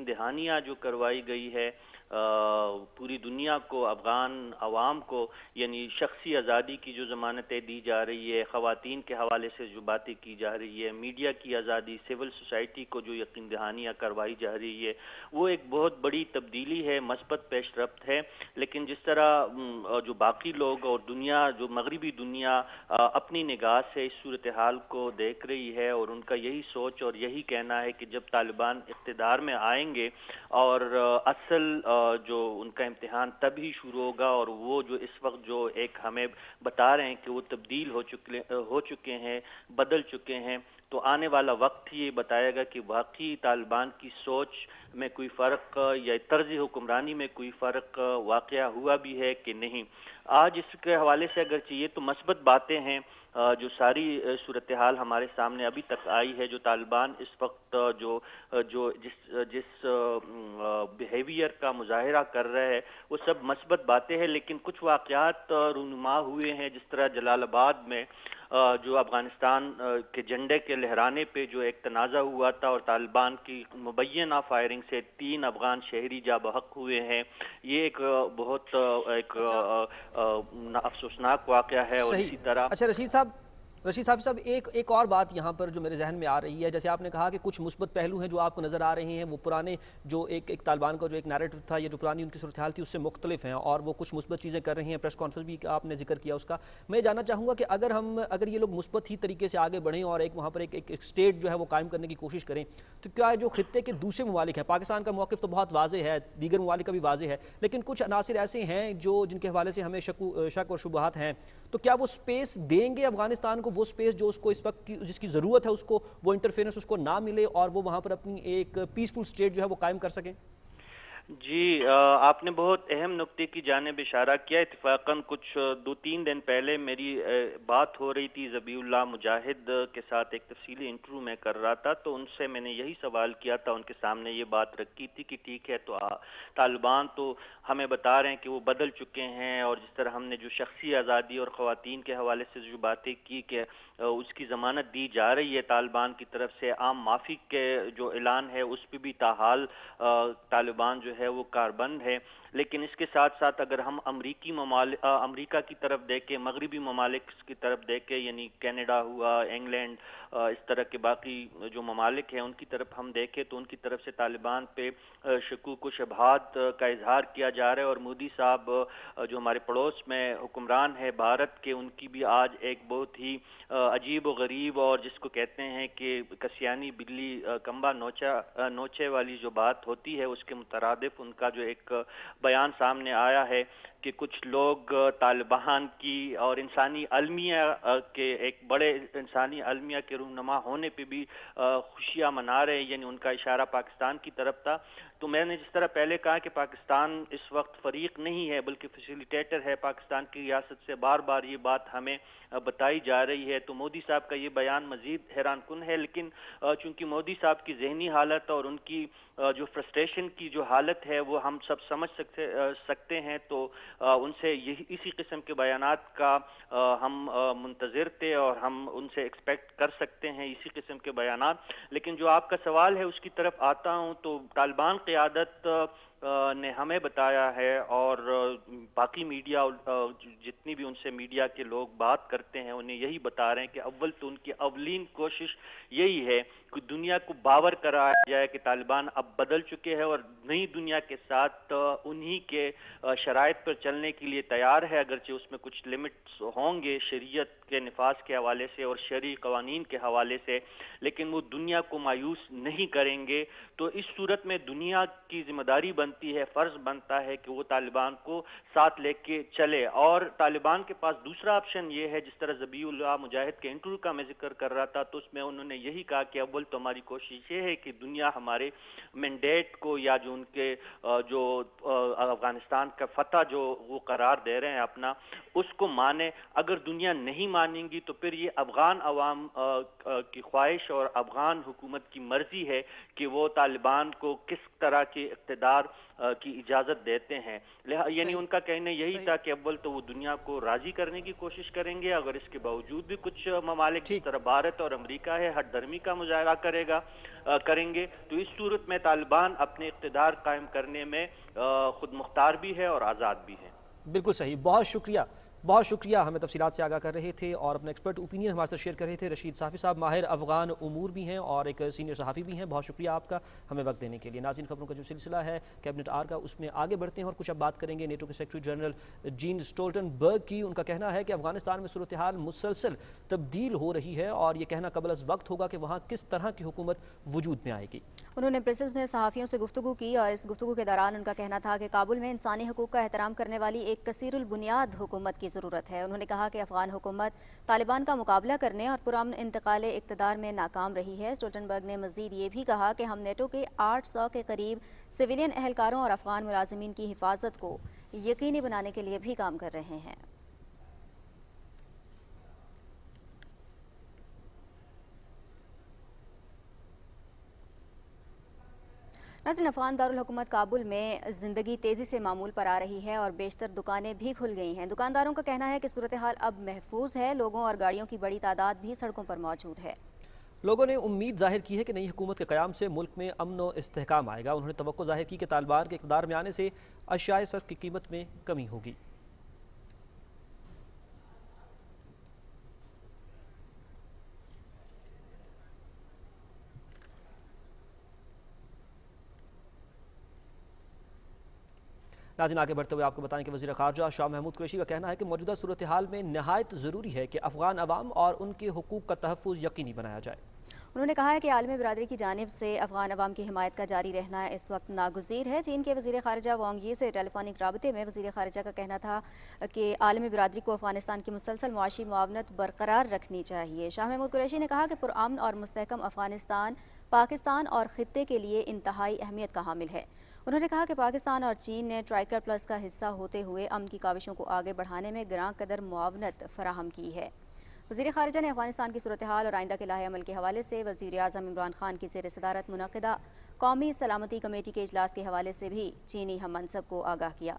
دہانیاں جو کروائی گئی ہے पूरी दुनिया को, अफगान अवाम को यानी शख्सी आज़ादी की जो ज़मानतें दी जा रही है, ख़वातीन के हवाले से जो बातें की जा रही है, मीडिया की आज़ादी, सिविल सोसाइटी को जो यकीन दहानियाँ करवाई जा रही है, वो एक बहुत बड़ी तब्दीली है, मस्बत पेशरफ्त है। लेकिन जिस तरह जो बाकी लोग और दुनिया, जो मगरबी दुनिया अपनी निगाह से इस सूरत हाल को देख रही है और उनका यही सोच और यही कहना है कि जब तालिबान इक़्तिदार में आएंगे और असल जो उनका इम्तिहान तभी शुरू होगा, और वो जो इस वक्त जो एक हमें बता रहे हैं कि वो तब्दील हो चुके हैं, बदल चुके हैं, तो आने वाला वक्त ही ये बताएगा कि वाकई तालिबान की सोच में कोई फ़र्क या तर्ज हुक्मरानी में कोई फ़र्क वाक़या हुआ भी है कि नहीं। आज इसके हवाले से अगर चाहिए तो मस्बत बातें हैं जो सारी सूरत हाल हमारे सामने अभी तक आई है, जो तालिबान इस वक्त जो जिस बिहेवियर का मुजाहिरा कर रहे हैं वो सब मस्बत बातें हैं। लेकिन कुछ वाक़यात रूनुमा हुए हैं, जिस तरह जलालाबाद में जो अफगानिस्तान के झंडे के लहराने पे जो एक तनाज़ा हुआ था और तालिबान की मुबैना फायरिंग से 3 अफगान शहरी जा बहक हुए हैं, ये एक बहुत अफसोसनाक वाक़या है। और इसी तरह अच्छा रशीद साहब एक और बात यहाँ पर जो मेरे जहन में आ रही है, जैसे आपने कहा कि कुछ मुस्बत पहलू हैं जो आपको नज़र आ रहे हैं, वो पुराने जो एक तालिबान का जो एक नैरेटिव था, ये जो पुरानी उनकी सूरत हाल थी उससे मुख्तलिफ हैं, और वो कुछ मुस्बत चीज़ें कर रही हैं। प्रेस कॉन्फ्रेंस भी आपने जिक्र किया उसका। मैं जानना चाहूँगा कि अगर ये लोग मुस्बत ही तरीके से आगे बढ़ें और एक वहाँ पर एक स्टेट जो है वो कायम करने की कोशिश करें, तो क्या जो खित्ते के दूसरे ममालिक हैं, पाकिस्तान का मौक़िफ़ तो बहुत वाज़ेह है, दीगर ममालिक का भी वाज़ेह है, लेकिन कुछ अनासिर ऐसे हैं जो जिनके हवाले से हमें शक और शुबहात हैं, तो क्या वो स्पेस देंगे अफगानिस्तान को, वो स्पेस जो उसको इस वक्त जिसकी ज़रूरत है, उसको वो इंटरफेरेंस उसको ना मिले और वो वहाँ पर अपनी एक पीसफुल स्टेट जो है वो कायम कर सकें? जी, आपने बहुत अहम नुक्ते की जानिब इशारा किया। इत्तफाकन कुछ 2-3 दिन पहले मेरी बात हो रही थी ज़बीउल्लाह मुजाहिद के साथ, एक तफसीली इंटरव्यू में कर रहा था, तो उनसे मैंने यही सवाल किया था, उनके सामने ये बात रखी थी कि ठीक है, तो तालिबान तो हमें बता रहे हैं कि वो बदल चुके हैं, और जिस तरह हमने जो शख्सी आज़ादी और ख़वातीन के हवाले से जो बातें की कि उसकी ज़मानत दी जा रही है तालिबान की तरफ से, आम माफ़ी के जो ऐलान है उस पर भी ताहाल तालिबान जो है वो कारबंद है। लेकिन इसके साथ साथ अगर हम अमेरिका की तरफ देखें, मगरबी ममालिक की तरफ देखें, यानी कनाडा हुआ, इंग्लैंड, इस तरह के बाकी जो ममालिक हैं उनकी तरफ हम देखें, तो उनकी तरफ से तालिबान पे शकूक व शुबहात का इजहार किया जा रहा है। और मोदी साहब जो हमारे पड़ोस में हुक्मरान है भारत के, उनकी भी आज एक बहुत ही अजीब व गरीब और जिसको कहते हैं कि कसियानी बिल्ली कंबा नोचे वाली जो बात होती है, उसके मुतरादिफ उनका जो एक बयान सामने आया है कि कुछ लोग तालिबान की और इंसानी अलमिया के, एक बड़े इंसानी अलमिया के रूहनुमा होने पे भी खुशियाँ मना रहे हैं, यानी उनका इशारा पाकिस्तान की तरफ था। तो मैंने जिस तरह पहले कहा कि पाकिस्तान इस वक्त फरीक नहीं है बल्कि फैसिलिटेटर है, पाकिस्तान की रियासत से बार बार ये बात हमें बताई जा रही है, तो मोदी साहब का ये बयान मजीद हैरान कुन है। लेकिन चूंकि मोदी साहब की जहनी हालत और उनकी जो फ्रस्ट्रेशन की जो हालत है वो हम सब समझ सकते हैं, तो उनसे इसी किस्म के बयानात का हम मुंतज़िर थे और हम उनसे एक्सपेक्ट कर सकते हैं इसी किस्म के बयानात। लेकिन जो आपका सवाल है उसकी तरफ आता हूं, तो तालिबान क़यादत ने हमें बताया है और बाकी मीडिया, जितनी भी उनसे मीडिया के लोग बात करते हैं, उन्हें यही बता रहे हैं कि अव्वल तो उनकी अवलीन कोशिश यही है कि दुनिया को बावर कराया जाए कि तालिबान अब बदल चुके हैं और नई दुनिया के साथ उन्हीं के शराइत पर चलने के लिए तैयार है, अगरचे उसमें कुछ लिमिट्स होंगे शरीयत के निफाज के हवाले से और शरई कवानीन के हवाले से, लेकिन वो दुनिया को मायूस नहीं करेंगे। तो इस सूरत में दुनिया की जिम्मेदारी बनती है, फर्ज बनता है कि वो तालिबान को साथ लेके चले। और तालिबान के पास दूसरा ऑप्शन ये है, जिस तरह ज़बीउल्लाह मुजाहिद के इंटरव्यू का मैं जिक्र कर रहा था, तो उसमें उन्होंने यही कहा कि अव्वल तो हमारी कोशिश ये है कि दुनिया हमारे मैंडेट को या जो उनके जो अफगानिस्तान का फतह जो वो करार दे रहे हैं अपना, उसको माने। अगर दुनिया नहीं मानेंगी तो फिर ये अफगान अवाम की ख्वाहिश और अफगान हुकूमत की मर्जी है कि वो तालिबान को किस तरह के इक़्तिदार کی اجازت دیتے ہیں. یعنی ان کا کہنا یہی تھا کہ اول تو وہ دنیا کو راضی کرنے کی کوشش کریں گے، اگر اس کے باوجود بھی کچھ ممالک جس طرح بھارت اور امریکہ ہے ہٹ درمی کا مظاہرہ کریں گے تو اس صورت میں طالبان اپنے اقتدار قائم کرنے میں خود مختار بھی ہے اور آزاد بھی ہے. بالکل صحیح، بہت شکریہ ہمیں تفصیلات سے آگاہ کر رہے تھے اور اپنا ایکسپرٹ اوپینین ہمارے ساتھ شیئر کر رہے تھے رشید صافی صاحب. ماہر افغان امور بھی ہیں اور ایک سینئر صحافی بھی ہیں. بہت شکریہ آپ کا ہمیں وقت دینے کے لیے. ناظرین، خبروں کا جو سلسلہ ہے کیبنٹ آر کا، اس میں آگے بڑھتے ہیں اور کچھ اب بات کریں گے نیٹو کے سیکرٹری جنرل جین اسٹولٹنبرگ کی. ان کا کہنا ہے کہ افغانستان میں صورتحال مسلسل تبدیل ہو رہی ہے اور یہ کہنا قبل از وقت ہوگا کہ وہاں کس طرح کی حکومت وجود میں آئے گی. انہوں نے برسلز میں صحافیوں سے گفتگو کی اور اس گفتگو کے دوران ان کا کہنا تھا کہ کابل میں انسانی حقوق کا احترام کرنے والی ایک کثیر البنیاد حکومت کی ضرورت ہے. انہوں نے کہا کہ افغان حکومت طالبان کا مقابلہ کرنے اور پرامن انتقال اقتدار میں ناکام رہی ہے. اسٹولٹنبرگ نے مزید یہ بھی کہا کہ ہم نیٹو کے 800 کے قریب سویلین اہلکاروں اور افغان ملازمین کی حفاظت کو یقینی بنانے کے لیے بھی کام کر رہے ہیں. ناظرین، افغان دارالحکومت کابل میں زندگی تیزی سے معمول پر آ رہی ہے اور بیشتر دکانیں بھی کھل گئی ہیں. دکانداروں کا کہنا ہے کہ صورتحال اب محفوظ ہے. لوگوں اور گاڑیوں کی بڑی تعداد بھی سڑکوں پر موجود ہے. لوگوں نے امید ظاہر کی ہے کہ نئی حکومت کے قیام سے ملک میں امن و استحکام آئے گا. انہوں نے توقع ظاہر کی کہ طالبان کے اقتدار میں آنے سے اشیاء صرف کی قیمت میں کمی ہوگی. ناظرین، آگے بڑھتے ہوئے آپ کو بتائیں کہ وزیر خارجہ شاہ محمود قریشی کا کہنا ہے کہ موجودہ صورتحال میں نہایت ضروری ہے کہ افغان عوام اور ان کے حقوق کا تحفظ یقینی بنایا جائے. انہوں نے کہا ہے کہ عالمی برادری کی جانب سے افغان عوام کی حمایت کا جاری رہنا اس وقت ناگزیر ہے. چین کے وزیر خارجہ وانگ یی سے ٹیلی فونک رابطے میں وزیر خارجہ کا کہنا تھا کہ عالمی برادری کو افغانستان کی مسلسل معاشی معاونت برقرار رکھنی چاہیے. شاہ محمود قریشی نے کہا کہ پرامن اور مستحکم افغانستان پاکستان اور خطے کے لیے انتہائی اہمیت کا حامل ہے. انہوں نے کہا کہ پاکستان اور چین نے ٹرائیکر پلس کا حصہ ہوتے ہوئے امن کی کاوشوں کو آگے بڑھانے میں گراں قدر معاونت فراہم کی ہے. وزیر خارجہ نے افغانستان کی صورتحال اور آئندہ کے لاہ عمل کے حوالے سے وزیر اعظم عمران خان کی زیر صدارت منعقدہ قومی سلامتی کمیٹی کے اجلاس کے حوالے سے بھی چینی ہم منصب کو آگاہ کیا.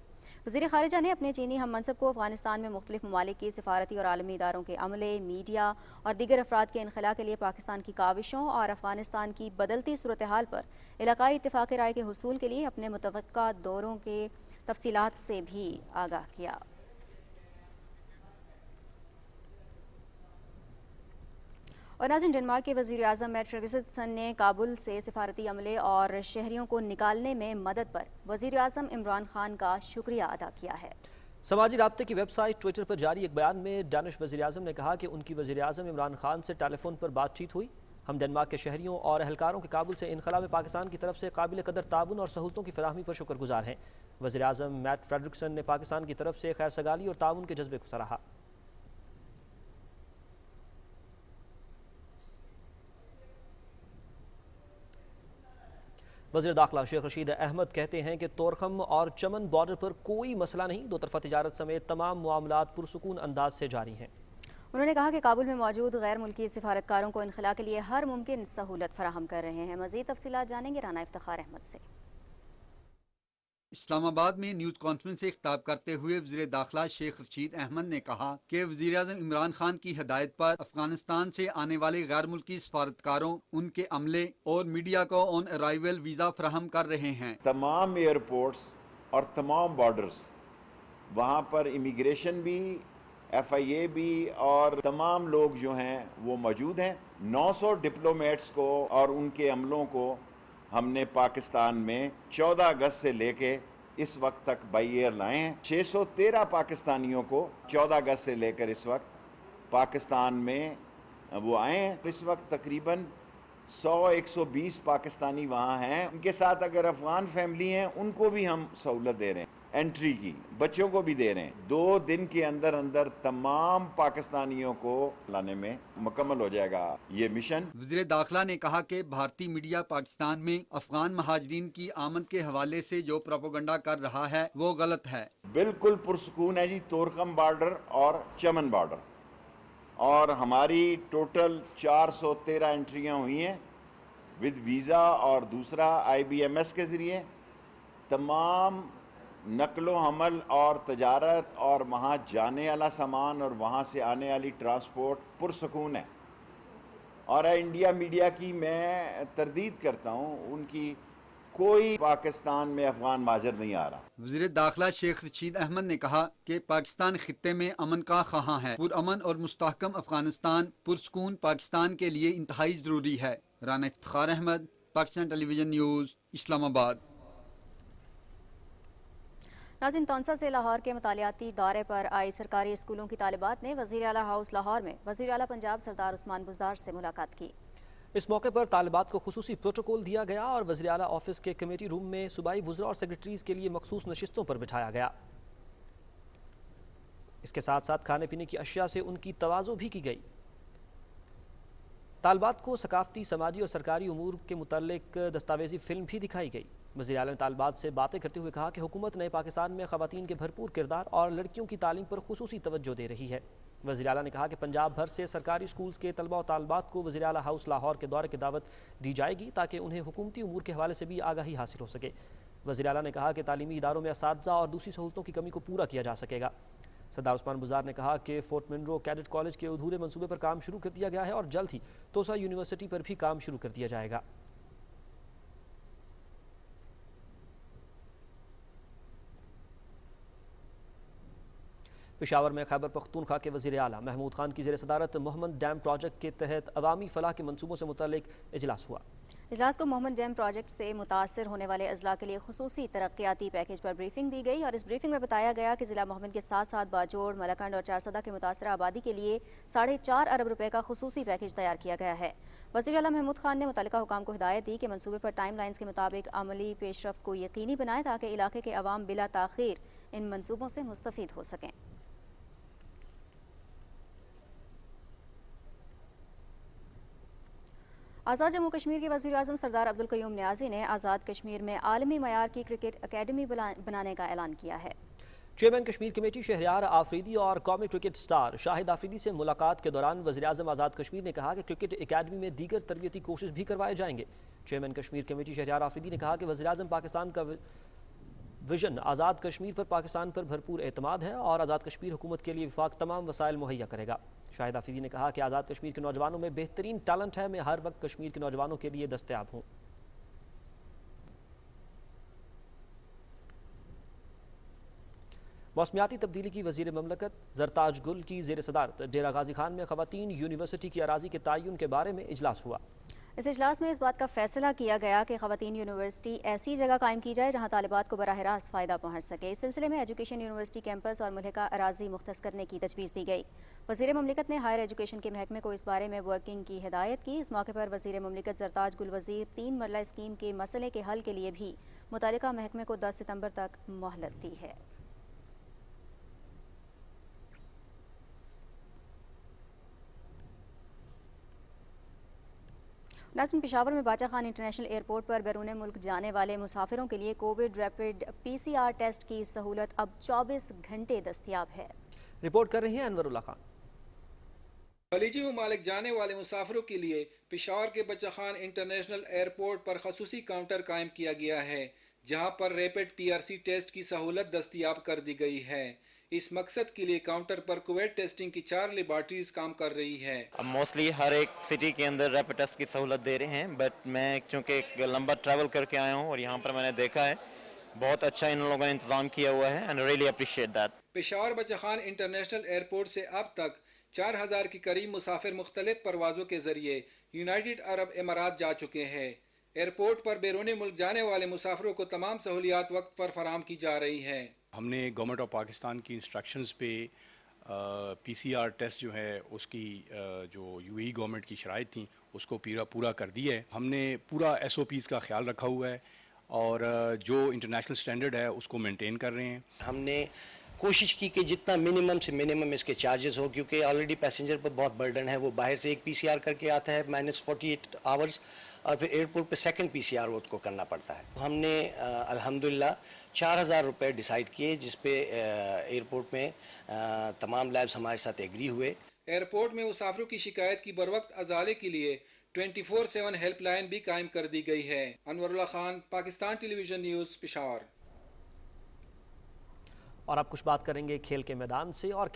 وزیر خارجہ نے اپنے چینی ہم منصب کو افغانستان میں مختلف ممالک کی سفارتی اور عالمی اداروں کے عملے، میڈیا اور دیگر افراد کے انخلاء کے لیے پاکستان کی کاوشوں اور افغانستان کی بدلتی صورتحال پر علاقائی اتفاق رائے کے حصول کے لیے اپنے متوقع دوروں کے تفصیلات سے بھی آگاہ کیا. اور ناظرین، ڈنمارک کے وزیر اعظم میٹ فریڈرکسن نے کابل سے سفارتی عملے اور شہریوں کو نکالنے میں مدد پر وزیر اعظم عمران خان کا شکریہ ادا کیا ہے. سماجی رابطے کی ویب سائٹ ٹویٹر پر جاری ایک بیان میں ڈینش وزیر اعظم نے کہا کہ ان کی وزیر اعظم عمران خان سے ٹیلی فون پر بات چیت ہوئی. ہم ڈنمارک کے شہریوں اور اہلکاروں کے کابل سے انخلاء میں پاکستان کی طرف سے قابل قدر تعاون اور سہولتوں کی فراہمی پر شکر گزار ہیں. وزیر اعظم میٹ فریڈرکسن نے پاکستان کی طرف سے خیر سگالی اور تعاون کے جذبے کو سراہا. وزیر داخلہ شیخ رشید احمد کہتے ہیں کہ تورخم اور چمن بارڈر پر کوئی مسئلہ نہیں. دو طرفہ تجارت سمیت تمام معاملات پرسکون انداز سے جاری ہیں. انہوں نے کہا کہ کابل میں موجود غیر ملکی سفارتکاروں کو انخلاء کے لیے ہر ممکن سہولت فراہم کر رہے ہیں. مزید تفصیلات جانیں گے رانا افتخار احمد سے. اسلام آباد میں نیوز کانفرنس سے خطاب کرتے ہوئے وزیر داخلہ شیخ رشید احمد نے کہا کہ وزیر اعظم عمران خان کی ہدایت پر افغانستان سے آنے والے غیر ملکی سفارتکاروں، ان کے عملے اور میڈیا کو آن ارائیول ویزا فراہم کر رہے ہیں. تمام ایئرپورٹس اور تمام بارڈرز، وہاں پر امیگریشن بھی، FIA بھی اور تمام لوگ جو ہیں وہ موجود ہیں. 900 ڈپلومیٹس کو اور ان کے عملوں کو ہم نے پاکستان میں 14 اگست سے لے کے اس وقت تک بائی ایئر لائے ہیں. 613 پاکستانیوں کو 14 اگست سے لے کر اس وقت پاکستان میں وہ آئے ہیں. اس وقت تقریباً 100-120 پاکستانی وہاں ہیں. ان کے ساتھ اگر افغان فیملی ہیں ان کو بھی ہم سہولت دے رہے ہیں، انٹری کی، بچوں کو بھی دے رہے ہیں. 2 دن کے اندر اندر تمام پاکستانیوں کو لانے میں مکمل ہو جائے گا یہ مشن. وزیر داخلہ نے کہا کہ بھارتی میڈیا پاکستان میں افغان مہاجرین کی آمد کے حوالے سے جو پروپیگنڈا کر رہا ہے وہ غلط ہے. بالکل پرسکون ہے جی تورخم بارڈر اور چمن بارڈر، اور ہماری ٹوٹل 413 انٹریاں ہوئی ہیں ود ویزا اور دوسرا IBMS کے ذریعے. تمام نقل و حمل اور تجارت اور وہاں جانے والا سامان اور وہاں سے آنے والی ٹرانسپورٹ پرسکون ہے. اور انڈیا میڈیا کی میں تردید کرتا ہوں، ان کی کوئی پاکستان میں افغان مہاجر نہیں آ رہا. وزیر داخلہ شیخ رشید احمد نے کہا کہ پاکستان خطے میں امن کا خواہاں ہے. پرامن اور مستحکم افغانستان پرسکون پاکستان کے لیے انتہائی ضروری ہے. رانا افتخار احمد، پاکستان ٹیلی ویژن نیوز، اسلام آباد. ناظرین، تونسا سے لاہور کے مطالعاتی دورے پر آئی سرکاری اسکولوں کی طالبات نے وزیر اعلیٰ ہاؤس لاہور میں وزیر اعلیٰ پنجاب سردار عثمان بزدار سے ملاقات کی. اس موقع پر طالبات کو خصوصی پروٹوکول دیا گیا اور وزیر اعلیٰ آفس کے کمیٹی روم میں صوبائی وزراء اور سیکرٹریز کے لیے مخصوص نشستوں پر بٹھایا گیا. اس کے ساتھ ساتھ کھانے پینے کی اشیاء سے ان کی تواضع بھی کی گئی. طالبات کو ثقافتی، سماجی اور سرکاری امور کے متعلق دستاویزی فلم بھی دکھائی گئی. وزیر اعلیٰ نے طالبات سے باتیں کرتے ہوئے کہا کہ حکومت نئے پاکستان میں خواتین کے بھرپور کردار اور لڑکیوں کی تعلیم پر خصوصی توجہ دے رہی ہے. وزیر اعلیٰ نے کہا کہ پنجاب بھر سے سرکاری اسکولز کے طلبہ و طالبات کو وزیر اعلیٰ ہاؤس لاہور کے دورے کی دعوت دی جائے گی تاکہ انہیں حکومتی امور کے حوالے سے بھی آگاہی حاصل ہو سکے. وزیر اعلیٰ نے کہا کہ تعلیمی اداروں میں اساتذہ اور دوسری سہولتوں کی کمی کو پورا کیا جا سکے گا. سردار عثمان بزدار نے کہا کہ فورٹ منرو کیڈٹ کالج کے ادھورے منصوبے پر کام شروع کر دیا گیا ہے اور جلد ہی توسا یونیورسٹی پر بھی کام شروع کر دیا جائے گا. پشاور میں خیبر پختونخوا کے وزیر اعلیٰ محمود خان کی زیر صدارت محمد ڈیم پروجیکٹ کے تحت عوامی فلاح کے منصوبوں سے متعلق اجلاس ہوا. اجلاس کو محمد ڈیم پروجیکٹ سے متاثر ہونے والے اضلاع کے لیے خصوصی ترقیاتی پیکیج پر بریفنگ دی گئی اور اس بریفنگ میں بتایا گیا کہ ضلع محمد کے ساتھ ساتھ باجوڑ، ملکنڈ اور چارسدہ کے متاثرہ آبادی کے لیے 4.5 ارب روپے کا خصوصی پیکیج تیار کیا گیا ہے. وزیر اعلیٰ محمود خان نے متعلقہ حکام کو ہدایت دی کہ منصوبے پر ٹائم لائنز کے مطابق عملی پیش رفت کو یقینی بنائیں تاکہ علاقے کے عوام بلا تاخیر ان منصوبوں سے مستفید ہو سکیں. آزاد جموں کشمیر کے وزیر اعظم سردار عبدالقیوم نیازی نے آزاد کشمیر میں عالمی معیار کی کرکٹ اکیڈمی بنانے کا اعلان کیا ہے. چیئرمین کشمیر کمیٹی شہریار آفریدی اور قومی کرکٹ سٹار شاہد آفریدی سے ملاقات کے دوران وزیر اعظم آزاد کشمیر نے کہا کہ کرکٹ اکیڈمی میں دیگر تربیتی کورسز بھی کروائے جائیں گے. چیئرمین کشمیر کمیٹی شہریار آفریدی نے کہا کہ وزیر اعظم پاکستان کا ویژن آزاد کشمیر پر پاکستان پر بھرپور اعتماد ہے اور آزاد کشمیر حکومت کے لیے وفاق تمام وسائل مہیا کرے گا. شاہد آفریدی نے کہا کہ آزاد کشمیر کے نوجوانوں میں بہترین ٹیلنٹ ہے، میں ہر وقت کشمیر کے نوجوانوں کے لیے دستیاب ہوں. موسمیاتی تبدیلی کی وزیر مملکت زرتاج گل کی زیر صدارت ڈیرہ غازی خان میں خواتین یونیورسٹی کی اراضی کے تعین کے بارے میں اجلاس ہوا. اس اجلاس میں اس بات کا فیصلہ کیا گیا کہ خواتین یونیورسٹی ایسی جگہ قائم کی جائے جہاں طالبات کو براہ راست فائدہ پہنچ سکے. اس سلسلے میں ایجوکیشن یونیورسٹی کیمپس اور ملحقہ اراضی مختص کرنے کی تجویز دی گئی. وزیر مملکت نے ہائر ایجوکیشن کے محکمے کو اس بارے میں ورکنگ کی ہدایت کی. اس موقع پر وزیر مملکت زرتاج گل وزیر 3 مرلہ اسکیم کے مسئلے کے حل کے لیے بھی متعلقہ محکمے کو 10 ستمبر تک مہلت دی ہے. ناظرین، پشاور میں باچا خان انٹرنیشنل ایئرپورٹ پر بیرون ملک جانے والے مسافروں کے لیے کووڈ ریپڈ PCR ٹیسٹ کی سہولت اب 24 گھنٹے دستیاب ہے. رپورٹ کر رہی ہیں انور اللہ خان. خلیجی ممالک جانے والے مسافروں کے لیے پشاور کے باچا خان انٹرنیشنل ایئرپورٹ پر خصوصی کاؤنٹر قائم کیا گیا ہے جہاں پر ریپڈ PRC ٹیسٹ کی سہولت دستیاب کر دی گئی ہے. اس مقصد کے لیے کاؤنٹر پر کووڈ ٹیسٹنگ کی 4 لیبارٹریز کام کر رہی ہے. موسٹلی ہر ایک سٹی کے اندر ریپڈ ٹیسٹ کی سہولت دے رہے ہیں، بٹ میں چونکہ ایک لمبا ٹریول کر کے آیا ہوں اور یہاں پر میں نے دیکھا ہے بہت اچھا ان لوگوں نے انتظام کیا ہوا ہے and really appreciate that. Peshawar Bacha Khan international airport سے اب تک 4000 کے قریب مسافر مختلف پروازوں کے ذریعے یونائیٹڈ عرب امارات جا چکے ہیں. ایئرپورٹ پر بیرون ملک جانے والے مسافروں کو تمام سہولیات وقت پر فراہم کی جا رہی ہیں. ہم نے گورنمنٹ آف پاکستان کی انسٹرکشنز پہ PCR ٹیسٹ جو ہے اس کی جو UAE گورنمنٹ کی شرائط تھیں اس کو پورا کر دی ہے. ہم نے پورا SOPs کا خیال رکھا ہوا ہے اور جو انٹرنیشنل سٹینڈرڈ ہے اس کو مینٹین کر رہے ہیں. ہم نے کوشش کی کہ جتنا منیمم سے منیمم اس کے چارجز ہو، کیونکہ آلریڈی پیسنجر پر بہت برڈن ہے. وہ باہر سے ایک PCR کر کے آتا ہے -48 آورز اور پھر ایئرپورٹ پہ سیکنڈ PCR وہ کو کرنا پڑتا ہے. ہم نے الحمدللہ 4000 روپے ڈیسائیڈ کیے جس پہ ایئرپورٹ میں تمام لیبز ہمارے ساتھ ایگری ہوئے. ایئرپورٹ میں مسافروں کی شکایت کی بروقت ازالے کے لیے 24/7 ہیلپ لائن بھی قائم کر دی گئی ہے. انور اللہ خان، پاکستان ٹیلی ویژن نیوز، پشاور. اور اب کچھ بات کریں گے کھیل کے میدان سے اور